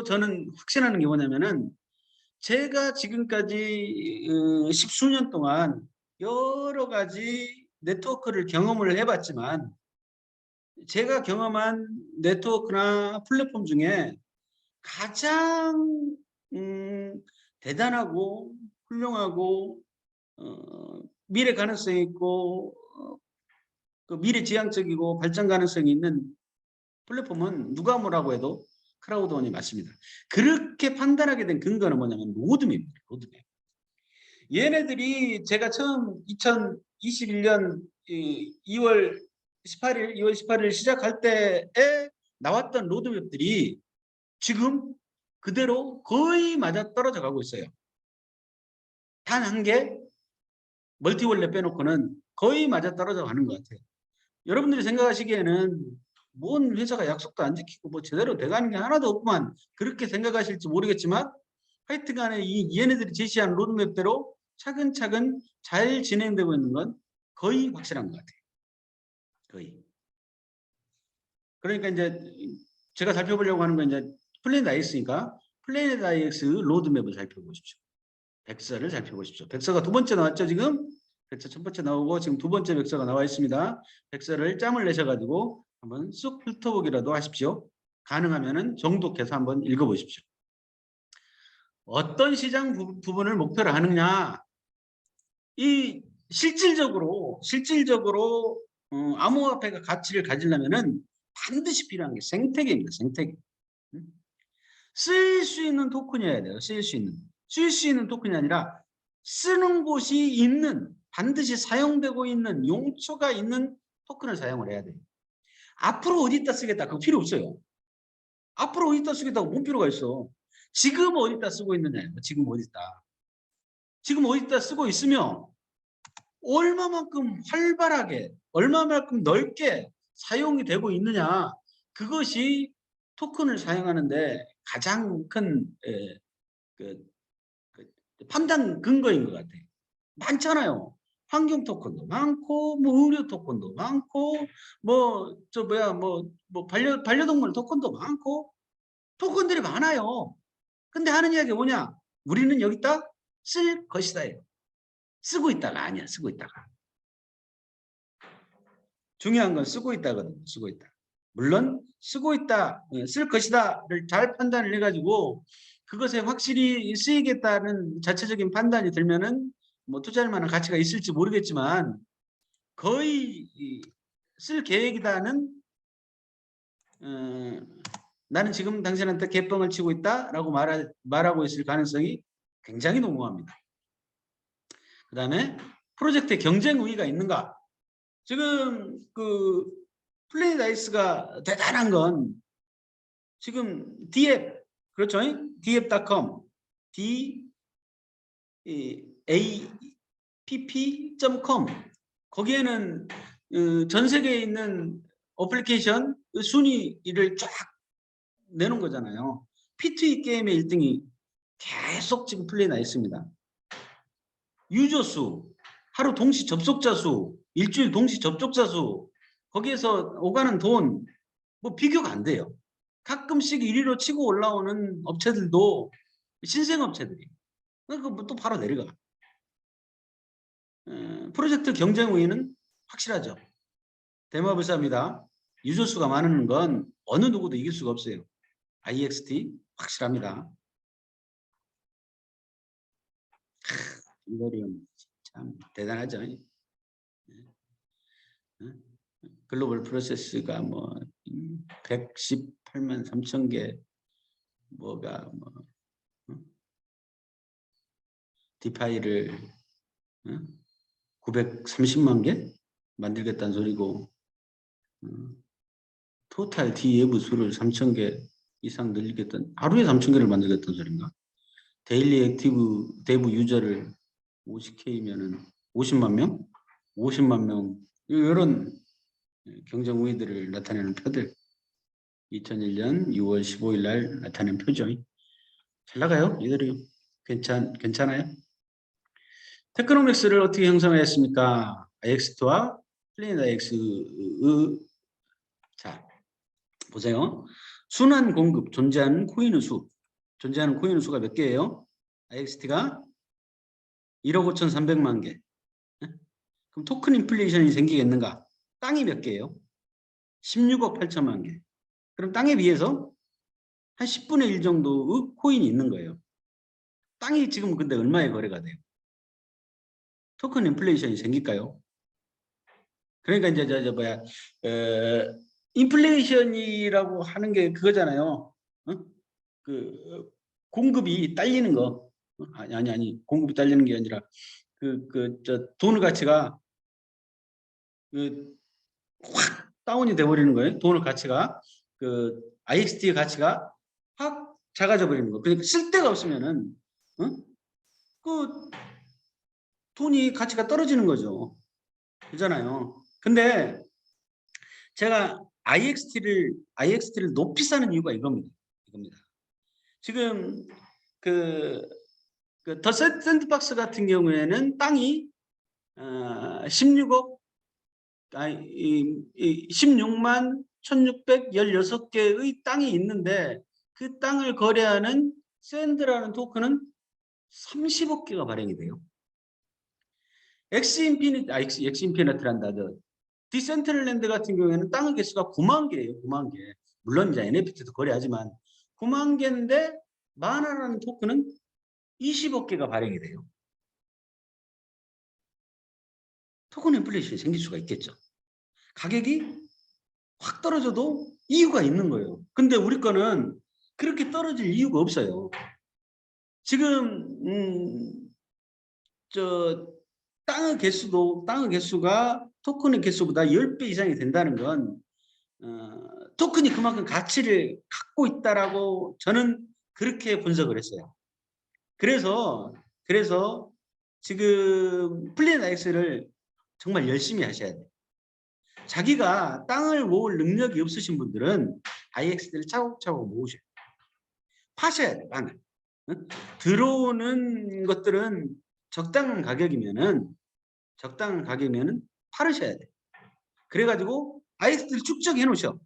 저는 확신하는 게 뭐냐면은 제가 지금까지 십수년 동안 여러 가지 네트워크를 경험을 해봤지만 제가 경험한 네트워크나 플랫폼 중에 가장 대단하고 훌륭하고 미래 가능성이 있고 그 미래지향적이고 발전 가능성이 있는 플랫폼은 누가 뭐라고 해도 크라우드원이 맞습니다. 그렇게 판단하게 된 근거는 뭐냐면 로드맵입니다. 로드맵. 얘네들이 제가 처음 2021년 2월 18일 시작할 때에 나왔던 로드맵들이 지금 그대로 거의 맞아떨어져 가고 있어요. 단 한 개 멀티월렛 빼놓고는 거의 맞아떨어져 가는 것 같아요. 여러분들이 생각하시기에는 뭔 회사가 약속도 안 지키고 뭐 제대로 돼가는 게 하나도 없구만 그렇게 생각하실지 모르겠지만 하여튼간에 얘네들이 제시한 로드맵대로 차근차근 잘 진행되고 있는 건 거의 확실한 것 같아요. 거의. 그러니까 이제 제가 살펴보려고 하는 건 이제 플래닛 IX니까 플래닛 IX 로드맵을 살펴보십시오. 백서를 살펴보십시오. 백서가 두 번째 나왔죠 지금? 백서 첫 번째 나오고 지금 두 번째 백서가 나와 있습니다. 백서를 짬을 내셔가지고 한번 쑥 훑어보기라도 하십시오. 가능하면은 정독해서 한번 읽어보십시오. 어떤 시장 부분을 목표로 하느냐? 이 실질적으로 암호화폐가 가치를 가지려면은 반드시 필요한 게 생태계입니다. 생태계. 쓰일 수 있는 토큰이어야 돼요. 쓰일 수 있는 토큰이 아니라 쓰는 곳이 있는 반드시 사용되고 있는 용처가 있는 토큰을 사용을 해야 돼요. 앞으로 어디다 쓰겠다 그거 필요 없어요. 앞으로 어디다 쓰겠다고 뭔 필요가 있어. 지금 어디다 쓰고 있느냐예요. 지금 어디다 쓰고 있으면 얼마만큼 활발하게 얼마만큼 넓게 사용이 되고 있느냐 그것이 토큰을 사용하는데 가장 큰 판단 근거인 것 같아요. 많잖아요. 환경 토큰도 많고, 뭐 의료 토큰도 많고, 반려동물 토큰도 많고, 토큰들이 많아요. 근데 하는 이야기가 뭐냐? 우리는 여기다 쓸 것이다예요. 쓰고 있다가 아니야, 쓰고 있다가. 중요한 건 쓰고 있다거든요. 쓰고 있다. 물론 쓰고 있다, 쓸 것이다를 잘 판단을 해가지고 그것에 확실히 쓰이겠다는 자체적인 판단이 들면은 뭐 투자할 만한 가치가 있을지 모르겠지만 거의 쓸 계획이다는 나는 지금 당신한테 개뻥을 치고 있다라고 말하고 있을 가능성이 굉장히 농후합니다. 그 다음에 프로젝트에 경쟁 우위가 있는가? 지금 그 플래닛 아이스가 대단한 건 지금 D앱 그렇죠? D앱.com dapp.com 거기에는 전 세계에 있는 어플리케이션 순위를 쫙 내놓은 거잖아요. P2E 게임의 1등이 계속 지금 플레이나 있습니다. 유저 수, 하루 동시 접속자 수, 일주일 동시 접촉자 수, 거기에서 오가는 돈, 뭐 비교가 안 돼요. 가끔씩 1위로 치고 올라오는 업체들도 신생 업체들이. 그거 또 바로 내려가. 프로젝트 경쟁 우위는 확실하죠. 대마불사입니다. 유저 수가 많은 건 어느 누구도 이길 수가 없어요. IXT 확실합니다. 이거리움 참 대단하죠. 글로벌 프로세스가 뭐 118만 3천 개 뭐가 뭐 디파이를 930만 개 만들겠다는 소리고 토탈 D 예부 수를 3,000개 이상 늘리겠다는, 하루에 3,000개를 만들겠다는 소린가? 데일리 액티브 대부 유저를 50K면은 50만 명? 50만 명. 이런 경쟁 우위들을 나타내는 표들. 2001년 6월 15일 날 나타낸 표죠. 잘 나가요? 이들이 괜찮아요? 테크노믹스를 어떻게 형성했습니까? IX2와 플래닛 IX. 자, 보세요. 순환 공급, 존재하는 코인의 수. 존재하는 코인의 수가 몇 개예요? IXT가 1억 5,300만 개. 그럼 토큰 인플레이션이 생기겠는가? 땅이 몇 개예요? 16억 8천만 개. 그럼 땅에 비해서 한 10분의 1 정도의 코인이 있는 거예요. 땅이 지금 근데 얼마에 거래가 돼요? 토큰 인플레이션이 생길까요? 그러니까 이제 뭐야, 인플레이션이라고 하는 게 그거잖아요. 어? 그 공급이 딸리는 거. 아니 공급이 딸리는 게 아니라 돈의 가치가 확 다운이 돼 버리는 거예요. 돈의 가치가 IXT의 가치가 확 작아져 버리는 거. 그러니까 쓸 데가 없으면은 그 돈이 가치가 떨어지는 거죠. 그잖아요. 근데 제가 IXT를 높이 사는 이유가 이겁니다. 지금 더 샌드박스 같은 경우에는 땅이 16만 1616개의 땅이 있는데 그 땅을 거래하는 샌드라는 토큰은 30억 개가 발행이 돼요. 엑스인피니트란다. 디센트럴랜드 같은 경우에는 땅의 개수가 9만 개예요. 9만 개. 물론 이제 NFT도 거래하지만 9만 개인데 마나라는 토큰은 20억 개가 발행이 돼요. 토큰 인플레이션이 생길 수가 있겠죠. 가격이 확 떨어져도 이유가 있는 거예요. 근데 우리 거는 그렇게 떨어질 이유가 없어요. 지금 땅의 개수가 토큰의 개수보다 10배 이상이 된다는 건 토큰이 그만큼 가치를 갖고 있다라고 저는 그렇게 분석을 했어요. 그래서 지금 플래닛 X를 정말 열심히 하셔야 돼요. 자기가 땅을 모을 능력이 없으신 분들은 IX를 차곡차곡 모으셔야 돼요. 파셔야 돼요, 땅을. 들어오는 것들은 적당한 가격이면은 팔으셔야 돼요. 그래가지고 IX를 축적해 놓으셔.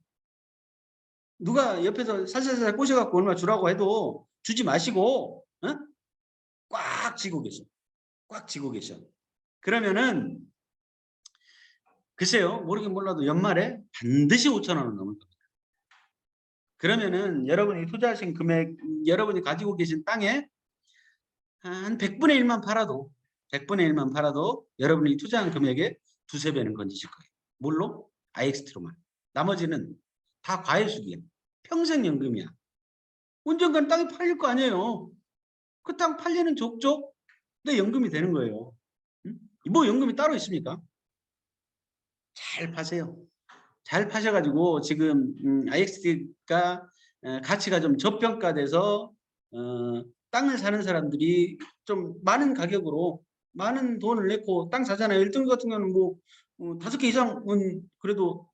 누가 옆에서 살살살 꼬셔갖고 얼마 주라고 해도 주지 마시고 꽉 쥐고 계셔. 그러면은 글쎄요, 모르긴 몰라도 연말에 반드시 5,000원은 넘을 겁니다. 그러면은 여러분이 투자하신 금액, 여러분이 가지고 계신 땅에 한 100분의 1만 팔아도 여러분이 투자한 금액의 2~3배는 건지실 거예요. 뭘로? IXT로만. 나머지는 다 과외수기야. 평생연금이야. 언젠간 땅이 팔릴 거 아니에요. 그 땅 팔리는 족족 내 연금이 되는 거예요. 뭐 연금이 따로 있습니까? 잘 파세요. 잘 파셔가지고 지금 IXT가 가치가 좀 저평가돼서 땅을 사는 사람들이 좀 많은 가격으로 많은 돈을 내고 땅 사잖아요. 1등 같은 경우는 뭐 5개 이상은 그래도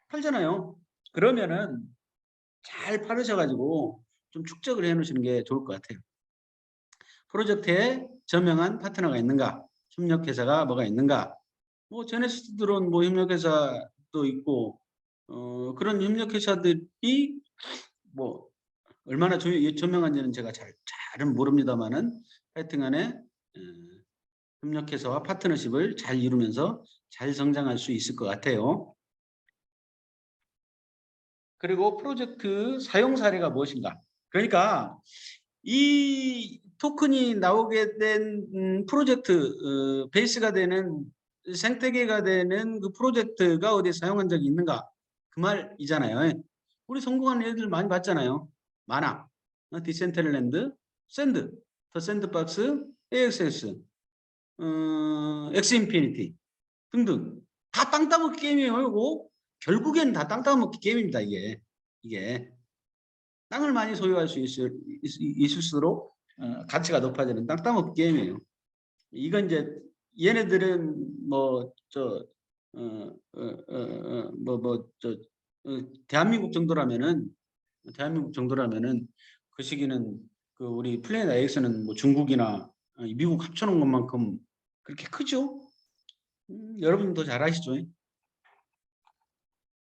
팔잖아요. 그러면은 잘 팔으셔가지고 좀 축적을 해 놓으시는 게 좋을 것 같아요. 프로젝트에 저명한 파트너가 있는가? 협력회사가 뭐가 있는가? 뭐 제네시스 드론 뭐 협력회사도 있고 그런 협력회사들이 뭐 얼마나 저명한지는 제가 잘은 모릅니다만은 하여튼간에 협력회사와 파트너십을 잘 이루면서 잘 성장할 수 있을 것 같아요. 그리고 프로젝트 사용 사례가 무엇인가? 그러니까 이 토큰이 나오게 된 프로젝트 베이스가 되는 생태계가 되는 그 프로젝트가 어디에 사용한 적이 있는가? 그 말이잖아요. 우리 성공한 예들 많이 봤잖아요. 많아. 디센트럴랜드, 샌드, 더 샌드박스, AXS, 엑스인피니티 등등. 다 땅 따먹기 게임이에요. 이거. 결국에는 다 땅 따먹기 게임입니다. 이게 땅을 많이 소유할 수 있을수록 가치가 높아지는 땅 따먹기 게임이에요. 이건 이제 얘네들은 대한민국 정도라면은 그 시기는 그 우리 플래닛 AX는 뭐 중국이나 미국 합쳐놓은 것만큼 그렇게 크죠. 여러분 더 잘 아시죠?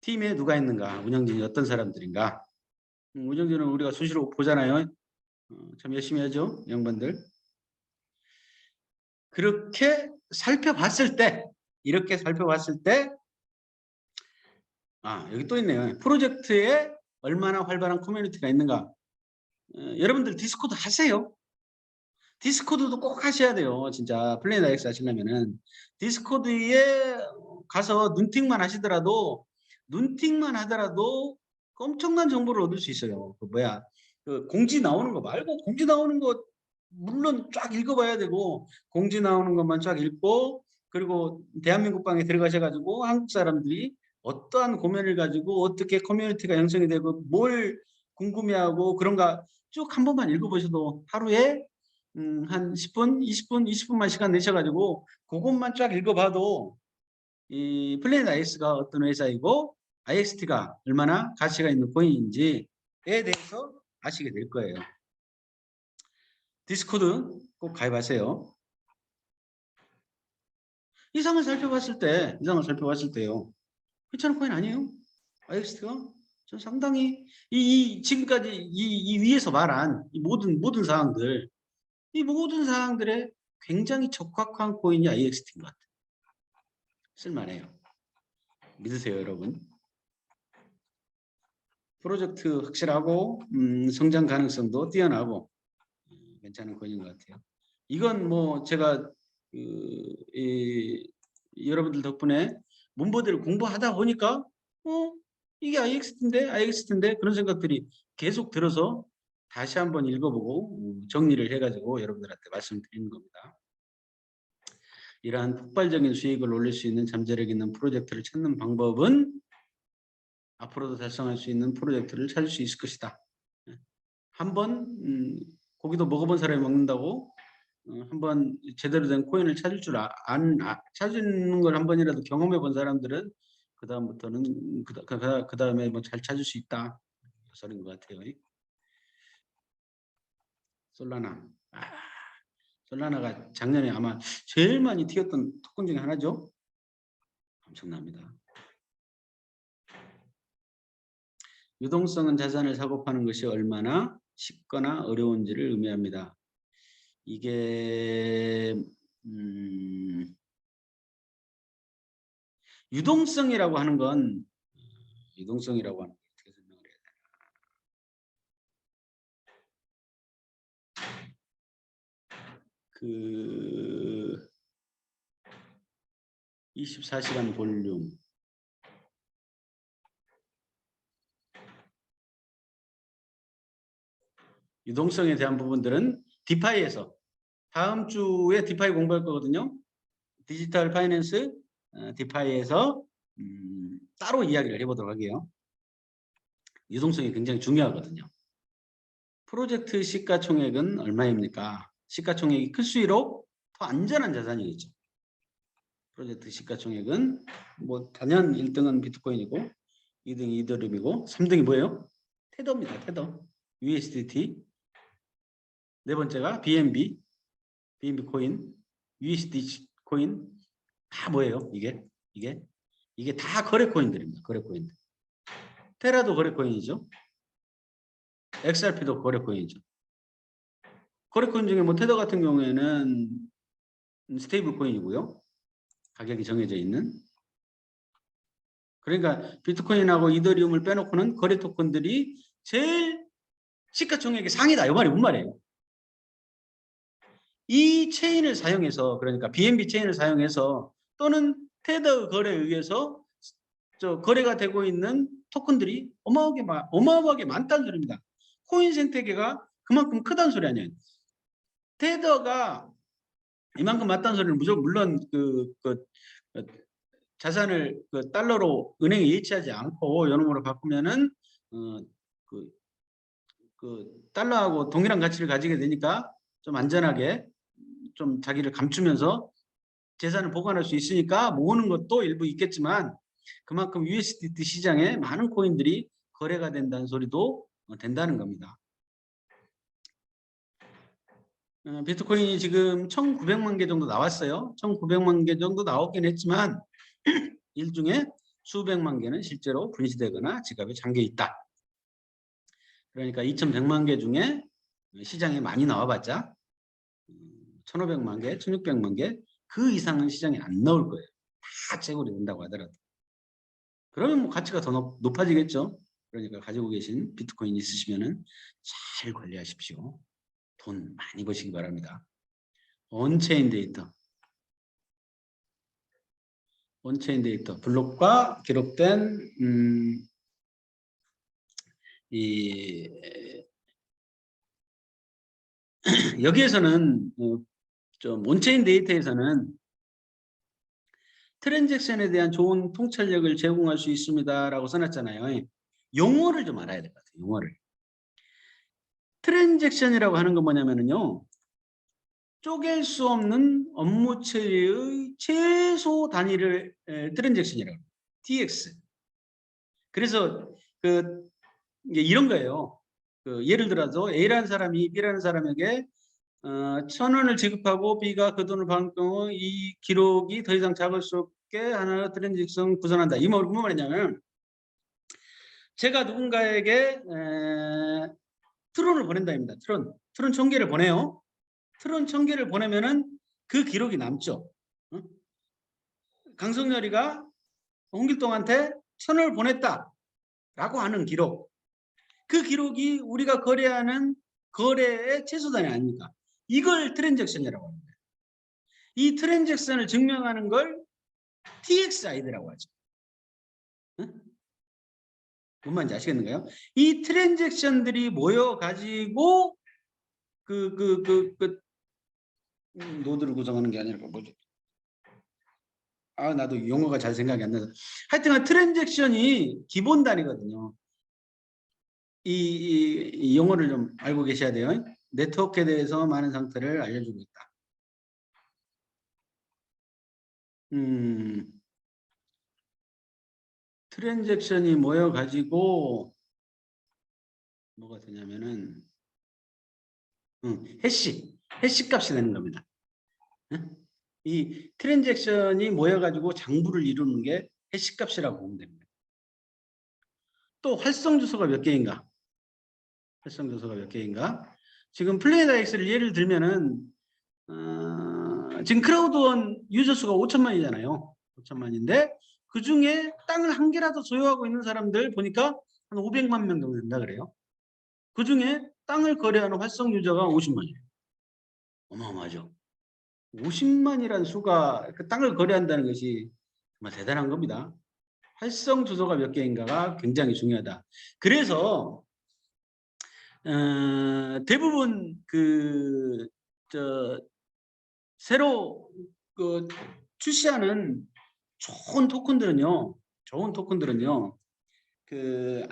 팀에 누가 있는가, 운영진이 어떤 사람들인가. 운영진은 우리가 수시로 보잖아요. 참 열심히 하죠, 양반들. 그렇게 살펴봤을 때, 이렇게 살펴봤을 때, 여기 또 있네요. 프로젝트에 얼마나 활발한 커뮤니티가 있는가. 여러분들 디스코드 하세요. 디스코드도 꼭 하셔야 돼요. 진짜 플래닛 AX 하시려면은 디스코드에 가서 눈팅만 하더라도 엄청난 정보를 얻을 수 있어요. 그 공지 나오는 거 말고, 공지 나오는 거 물론 쫙 읽어봐야 되고, 공지 나오는 것만 쫙 읽고, 그리고 대한민국 방에 들어가셔가지고 한국 사람들이 어떠한 고민을 가지고 어떻게 커뮤니티가 형성이 되고 뭘 궁금해하고 그런가 쭉 한 번만 읽어보셔도 하루에 한 10분, 20분만 시간 내셔가지고 그것만 쫙 읽어봐도 이 플래닛 IX가 어떤 회사이고 IXT가 얼마나 가치가 있는 코인인지에 대해서 아시게 될 거예요. 디스코드 꼭 가입하세요. 이상을 살펴봤을 때요. 괜찮은 코인 아니에요? IXT가? 전 상당히 지금까지 이 위에서 말한 이 모든 사항들, 이 모든 사항들에 굉장히 적합한 코인이 IXT인 것 같아요. 쓸만해요. 믿으세요, 여러분. 프로젝트 확실하고 성장 가능성도 뛰어나고 괜찮은 코인인 것 같아요. 이건 뭐 제가 여러분들 덕분에 문보대를 공부하다 보니까 이게 IXT인데 그런 생각들이 계속 들어서 다시 한번 읽어보고 정리를 해가지고 여러분들한테 말씀드리는 겁니다. 이러한 폭발적인 수익을 올릴 수 있는 잠재력 있는 프로젝트를 찾는 방법은 앞으로도 달성할 수 있는 프로젝트를 찾을 수 있을 것이다. 한번 고기도 먹어본 사람이 먹는다고 한번 제대로 된 코인을 찾는 걸 한 번이라도 경험해 본 사람들은 그 다음부터는 그 다음에 뭐 잘 찾을 수 있다. 소리인 것 같아요. 솔라나. 솔라나가 작년에 아마 제일 많이 튀었던 토큰 중에 하나죠. 엄청납니다. 유동성은 자산을 사고 파는 것이 얼마나 쉽거나 어려운지를 의미합니다. 이게 유동성이라고 하는 건 어떻게 설명을 해야 되나? 24시간 볼륨, 유동성에 대한 부분들은 디파이에서 다음 주에 디파이 공부할 거거든요. 디지털 파이낸스 디파이에서 따로 이야기를 해보도록 할게요. 유동성이 굉장히 중요하거든요. 프로젝트 시가총액은 얼마입니까? 시가총액이 클수록 더 안전한 자산이겠죠. 프로젝트 시가총액은 뭐 단연 1등은 비트코인이고 2등이 이더리움이고 3등이 뭐예요? 테더입니다. 테더. USDT. 네 번째가 BNB 코인, USDT 코인. 다 뭐예요? 이게 다 거래 코인들입니다. 거래 코인들. 테라도 거래 코인이죠. XRP도 거래 코인이죠. 거래 코인 중에 뭐 테더 같은 경우에는 스테이블 코인이고요. 가격이 정해져 있는. 그러니까 비트코인하고 이더리움을 빼놓고는 거래 토큰들이 제일 시가총액이 상이다. 이 말이 뭔 말이에요? 이 체인을 사용해서, 그러니까 BNB 체인을 사용해서 또는 테더 거래에 의해서 거래가 되고 있는 토큰들이 어마어마하게 많다는 소리입니다. 코인 생태계가 그만큼 크다는 소리 아니에요. 테더가 이만큼 많다는 소리는 물론 자산을 그 달러로 은행에 이체하지 않고 연금으로 바꾸면은 그 달러하고 동일한 가치를 가지게 되니까 좀 안전하게 좀 자기를 감추면서 재산을 보관할 수 있으니까 모으는 것도 일부 있겠지만 그만큼 USDT 시장에 많은 코인들이 거래가 된다는 소리도 된다는 겁니다. 비트코인이 지금 1900만 개 정도 나왔어요. 1900만 개 정도 나오긴 했지만 일중에 수백만 개는 실제로 분실되거나 지갑에 잠겨 있다. 그러니까 2100만 개 중에 시장에 많이 나와봤자 1500만 개, 1600만 개 그 이상은 시장에 안 나올 거예요. 다 채굴이 된다고 하더라도. 그러면 뭐 가치가 더 높아지겠죠. 그러니까 가지고 계신 비트코인 있으시면은 잘 관리하십시오. 돈 많이 버시기 바랍니다. 온체인 데이터. 온체인 데이터. 블록과 기록된 여기에서는 좀 온체인 데이터에서는 트랜잭션에 대한 좋은 통찰력을 제공할 수 있습니다라고 써놨잖아요. 용어를 좀 알아야 될 것 같아요. 용어를. 트랜잭션이라고 하는 건 뭐냐면요. 쪼갤 수 없는 업무 처리의 최소 단위를 트랜잭션이라고 합니다. TX. 그래서 이런 거예요. 예를 들어서 A라는 사람이 B라는 사람에게 1,000원을 지급하고 B가 그 돈을 받을 경우 이 기록이 더 이상 작을 수 없게 하나의 트랜잭션 구성한다. 이 말은 무슨 말이냐면 제가 누군가에게 트론을 보낸다입니다. 트론 1000개를 보내요. 트론 1000개를 보내면은 그 기록이 남죠. 강성열이가 홍길동한테 1000원을 보냈다라고 하는 기록. 그 기록이 우리가 거래하는 거래의 최소 단위 아닙니까? 이걸 트랜잭션이라고 합니다. 이 트랜잭션을 증명하는 걸 TXID라고 하죠. 뭔 말인지 아시겠는가요? 이 트랜잭션들이 모여가지고 노드를 구성하는 게 아니라 뭐죠? 나도 용어가 잘 생각이 안 나서. 하여튼 트랜잭션이 기본 단위거든요. 이 용어를 좀 알고 계셔야 돼요. 네트워크에 대해서 많은 상태를 알려주고 있다. 트랜잭션이 모여가지고 뭐가 되냐면은 해시 값이 되는 겁니다. 이 트랜잭션이 모여가지고 장부를 이루는 게 해시 값이라고 보면 됩니다. 또 활성 주소가 몇 개인가? 활성 주소가 몇 개인가? 지금 플레이다엑스를 예를 들면은 지금 크라우드원 유저 수가 5천만이잖아요. 5천만인데 그 중에 땅을 한 개라도 소유하고 있는 사람들 보니까 한 500만 명 정도 된다 그래요. 그 중에 땅을 거래하는 활성 유저가 50만이에요. 어마어마하죠. 50만이라는 수가 그 땅을 거래한다는 것이 정말 대단한 겁니다. 활성 주소가 몇 개인가가 굉장히 중요하다. 그래서 대부분 새로 출시하는 좋은 토큰들은요,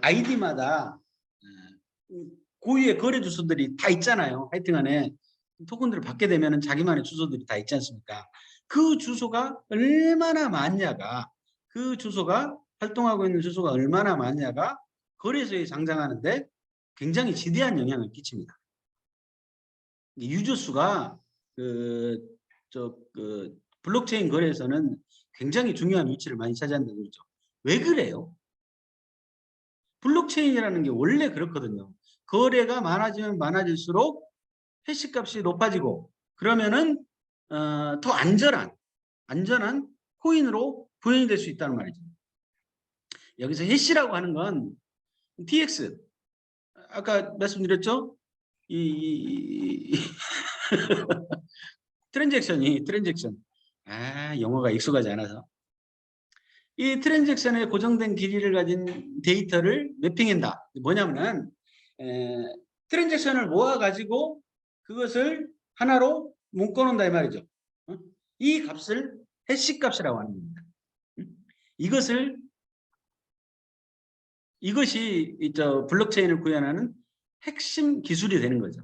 아이디마다 고유의 거래 주소들이 다 있잖아요. 하여튼간에 토큰들을 받게 되면 자기만의 주소들이 다 있지 않습니까? 그 주소가 얼마나 많냐가, 그 주소가 활동하고 있는 주소가 얼마나 많냐가 거래소에 상장하는데 굉장히 지대한 영향을 끼칩니다. 유저 수가 블록체인 거래에서는 굉장히 중요한 위치를 많이 차지한다는 거죠. 왜 그래요? 블록체인이라는 게 원래 그렇거든요. 거래가 많아지면 많아질수록 해시 값이 높아지고 그러면은 더 안전한 코인으로 구현이 될 수 있다는 말이죠. 여기서 해시라고 하는 건 TX 아까 말씀드렸죠? 트랜잭션. 영어가 익숙하지 않아서. 이 트랜잭션의 고정된 길이를 가진 데이터를 매핑한다. 뭐냐면은 트랜잭션을 모아가지고 그것을 하나로 묶어놓는다 이 말이죠. 이 값을 해시 값이라고 하는 겁니다. 이것이 블록체인을 구현하는 핵심 기술이 되는 거죠.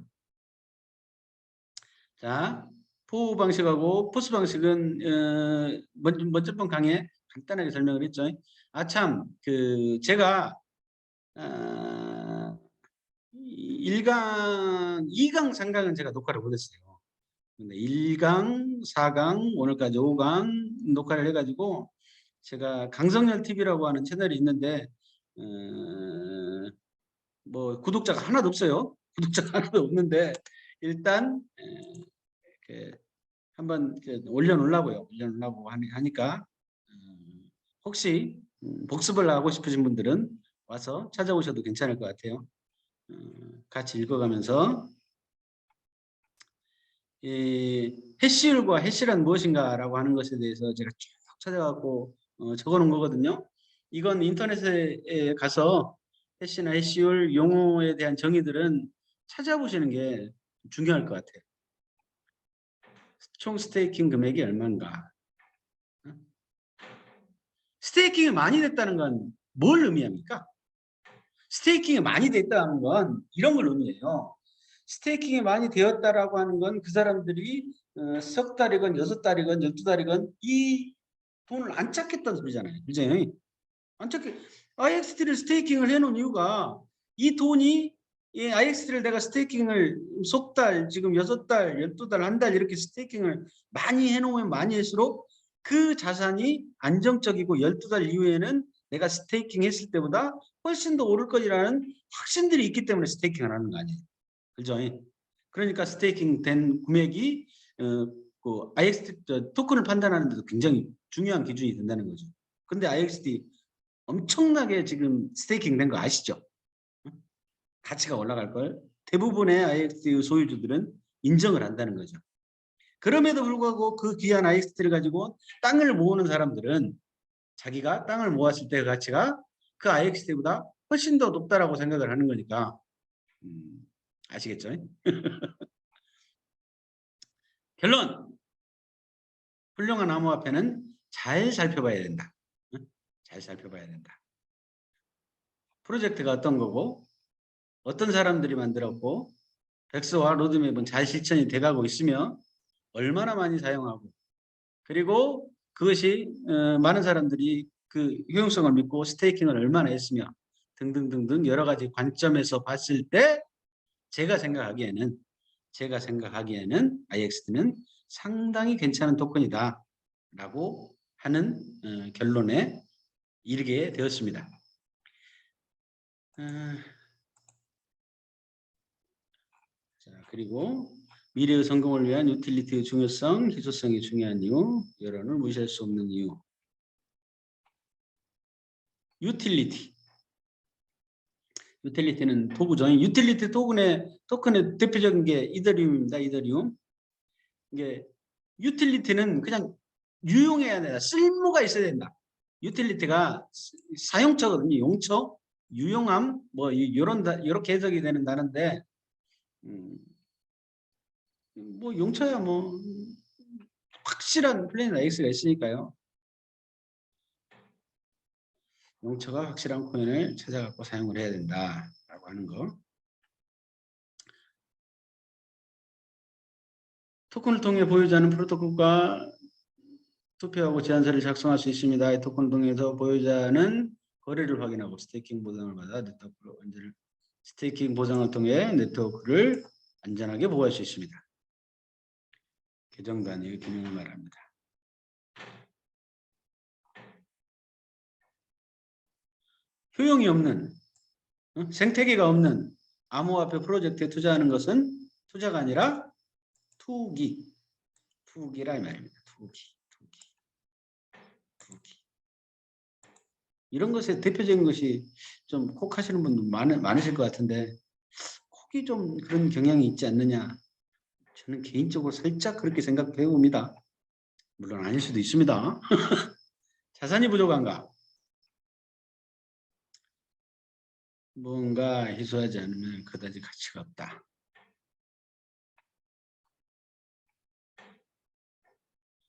자, 포우 방식하고 포스 방식은 먼저 번 강의에 간단하게 설명을 했죠. 참, 제가 1강, 2강, 3강은 제가 녹화를 못했어요. 근데 1강, 4강, 오늘까지 5강 녹화를 해가지고 제가 강성열 TV라고 하는 채널이 있는데 뭐 구독자가 하나도 없어요. 구독자가 하나도 없는데 일단 한번 올려놓으려고요. 올려놓으려고 하니까 혹시 복습을 하고 싶으신 분들은 와서 찾아오셔도 괜찮을 것 같아요. 같이 읽어가면서 해시율과 해시란 무엇인가라고 하는 것에 대해서 제가 쭉 찾아갖고 적어놓은 거거든요. 이건 인터넷에 가서 해시나 해시율 용어에 대한 정의들은 찾아보시는 게 중요할 것 같아요. 총 스테이킹 금액이 얼마인가? 스테이킹이 많이 됐다는 건 뭘 의미합니까? 스테이킹이 많이 됐다는 건 이런 걸 의미해요. 스테이킹이 많이 되었다라고 하는 건 그 사람들이 석 달이건 6달이건 12달이건 이 돈을 안 찾겠다는 소리잖아요. 그죠? 안 찾게. IXT를 스테이킹을 해놓은 이유가 이 돈이 IXT를 내가 스테이킹을 석 달, 지금 6달, 12달, 한 달 이렇게 스테이킹을 많이 해놓으면 많이 할수록 그 자산이 안정적이고 12달 이후에는 내가 스테이킹 했을 때보다 훨씬 더 오를 거라는 확신들이 있기 때문에 스테이킹을 하는 거 아니에요. 그죠? 그러니까 스테이킹 된 금액이 IXT 토큰을 판단하는 데도 굉장히 중요한 기준이 된다는 거죠. 근데 IXT 엄청나게 지금 스테이킹 된 거 아시죠? 가치가 올라갈 걸 대부분의 IXT 소유주들은 인정을 한다는 거죠. 그럼에도 불구하고 그 귀한 IXT를 가지고 땅을 모으는 사람들은 자기가 땅을 모았을 때 그 가치가 그 IXT보다 훨씬 더 높다라고 생각을 하는 거니까 아시겠죠? 결론! 훌륭한 암호화폐는 잘 살펴봐야 된다. 잘 살펴봐야 된다. 프로젝트가 어떤 거고 어떤 사람들이 만들었고 백서와 로드맵은 잘 실천이 돼가고 있으며 얼마나 많이 사용하고 그리고 그것이 많은 사람들이 그 효용성을 믿고 스테이킹을 얼마나 했으며 등등등등 여러 가지 관점에서 봤을 때 제가 생각하기에는 IXT는 상당히 괜찮은 토큰이다 라고 하는 결론에 이르게 되었습니다. 자, 그리고 미래의 성공을 위한 유틸리티의 중요성, 희소성이 중요한 이유, 여론을 무시할 수 없는 이유. 유틸리티는 도구죠. 유틸리티 토큰의 대표적인 게 이더리움입니다. 이더리움. 이게 유틸리티는 그냥 유용해야 된다. 쓸모가 있어야 된다. 유틸리티가 사용처거든요. 용처, 유용함, 뭐 이렇게 해석이 되는 단어인데 뭐 용처야 뭐 확실한 플레인 X가 있으니까요. 용처가 확실한 코인을 찾아갖고 사용을 해야 된다라고 하는 거. 토큰을 통해 보유자는 프로토콜과 투표하고 제안서를 작성할 수 있습니다. 이 토큰을 통해서 보유자는 거래를 확인하고 스테이킹 보장을 받아 스테이킹 보장을 통해 네트워크를 안전하게 보호할 수 있습니다. 계정 단위의 기능을 말합니다. 효용이 없는 생태계가 없는 암호화폐 프로젝트에 투자하는 것은 투자가 아니라 투기라 이 말입니다. 투기. 이런 것에 대표적인 것이 좀 콕 하시는 분들 많으실 것 같은데 콕이 좀 그런 경향이 있지 않느냐. 저는 개인적으로 살짝 그렇게 생각해 봅니다. 물론 아닐 수도 있습니다. 자산이 부족한가? 뭔가 희소하지 않으면 그다지 가치가 없다.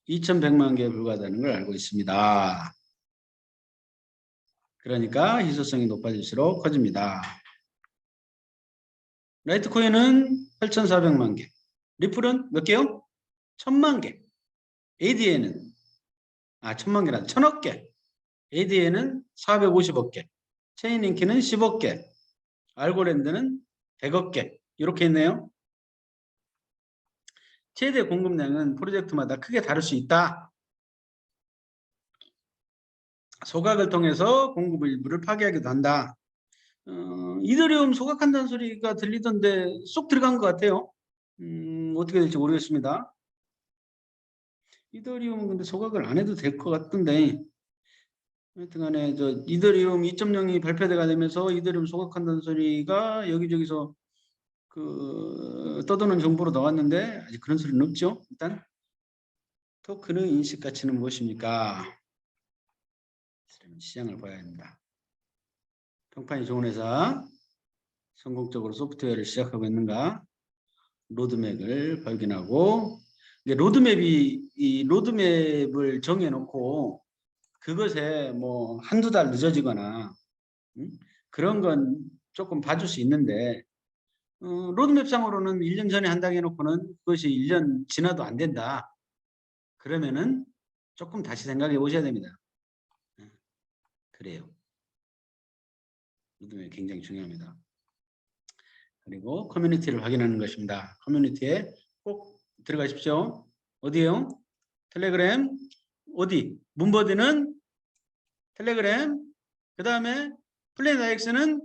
2,100만 개에 불과하다는 걸 알고 있습니다. 그러니까 희소성이 높아질수록 커집니다. 라이트코인은 8,400만 개. 리플은 몇 개요? 1,000만 개. ADA는 1,000만 개란 1,000억 개. ADA는 450억 개. 체인링키는 10억 개. 알고랜드는 100억 개. 이렇게 있네요. 최대 공급량은 프로젝트마다 크게 다를 수 있다. 소각을 통해서 공급 일부를 파괴하기도 한다. 이더리움 소각한다는 소리가 들리던데 쏙 들어간 것 같아요. 어떻게 될지 모르겠습니다. 이더리움은 근데 소각을 안 해도 될 것 같던데, 하여튼간에 이더리움 2.0이 발표가 되면서 이더리움 소각한다는 소리가 여기저기서 떠도는 정보로 나왔는데 아직 그런 소리는 없죠. 일단 토큰의 인식 가치는 무엇입니까? 시장을 봐야 합니다. 평판이 좋은 회사, 성공적으로 소프트웨어를 시작하고 있는가, 로드맵을 발견하고, 이 로드맵을 정해놓고 그것에 뭐 한두 달 늦어지거나 그런 건 조금 봐줄 수 있는데, 로드맵상으로는 1년 전에 한다고 해놓고는 그것이 1년 지나도 안 된다. 그러면은 조금 다시 생각해 보셔야 됩니다. 그래요. 로드맵이 굉장히 중요합니다. 그리고 커뮤니티를 확인하는 것입니다. 커뮤니티에 꼭 들어가십시오. 어디에요? 텔레그램. 어디? 문버디는 텔레그램. 그 다음에 플래닛X는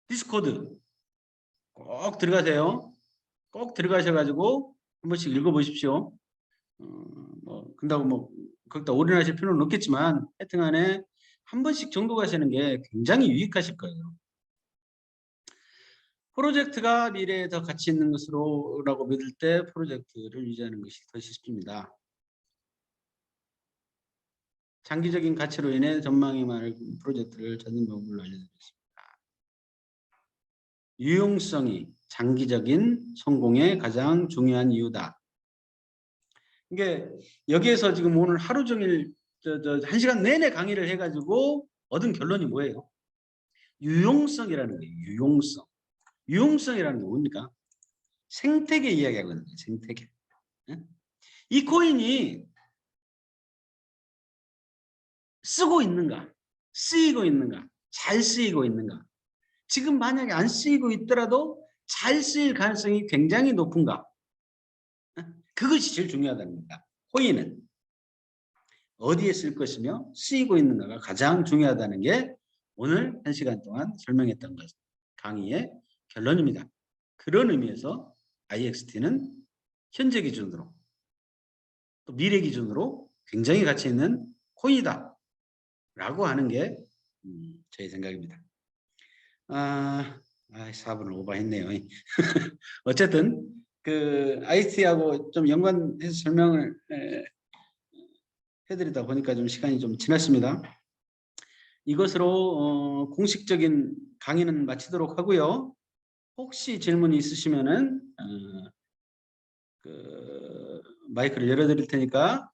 디스코드. 꼭 들어가세요. 꼭 들어가셔가지고 한 번씩 읽어보십시오. 근다고 뭐 거기다 올인하실 필요는 없겠지만 하여튼간에 한 번씩 정도 가시는 게 굉장히 유익하실 거예요. 프로젝트가 미래에 더 가치 있는 것으로라고 믿을 때 프로젝트를 유지하는 것이 더 쉽습니다. 장기적인 가치로 인해 전망이 많은 프로젝트를 찾는 방법을 알려드리겠습니다. 유용성이 장기적인 성공의 가장 중요한 이유다. 이게 여기에서 지금 오늘 하루 종일 1시간 내내 강의를 해가지고 얻은 결론이 뭐예요? 유용성이라는 거예요. 유용성. 유용성이라는 게 뭡니까? 생태계 이야기하거든요. 생태계. 이 코인이 쓰고 있는가? 쓰이고 있는가? 잘 쓰이고 있는가? 지금 만약에 안 쓰이고 있더라도 잘 쓰일 가능성이 굉장히 높은가? 그것이 제일 중요하다는 겁니다. 코인은 어디에 쓸 것이며 쓰이고 있는가가 가장 중요하다는 게 오늘 1시간 동안 설명했던 것 강의의 결론입니다. 그런 의미에서 IXT는 현재 기준으로 또 미래 기준으로 굉장히 가치 있는 코인이다 라고 하는 게 저희 생각입니다. 4분을 오버했네요. 어쨌든 그 IXT하고 좀 연관해서 설명을 해드리다 보니까 좀 시간이 좀 지났습니다. 이것으로 공식적인 강의는 마치도록 하고요. 혹시 질문이 있으시면은 마이크를 열어드릴 테니까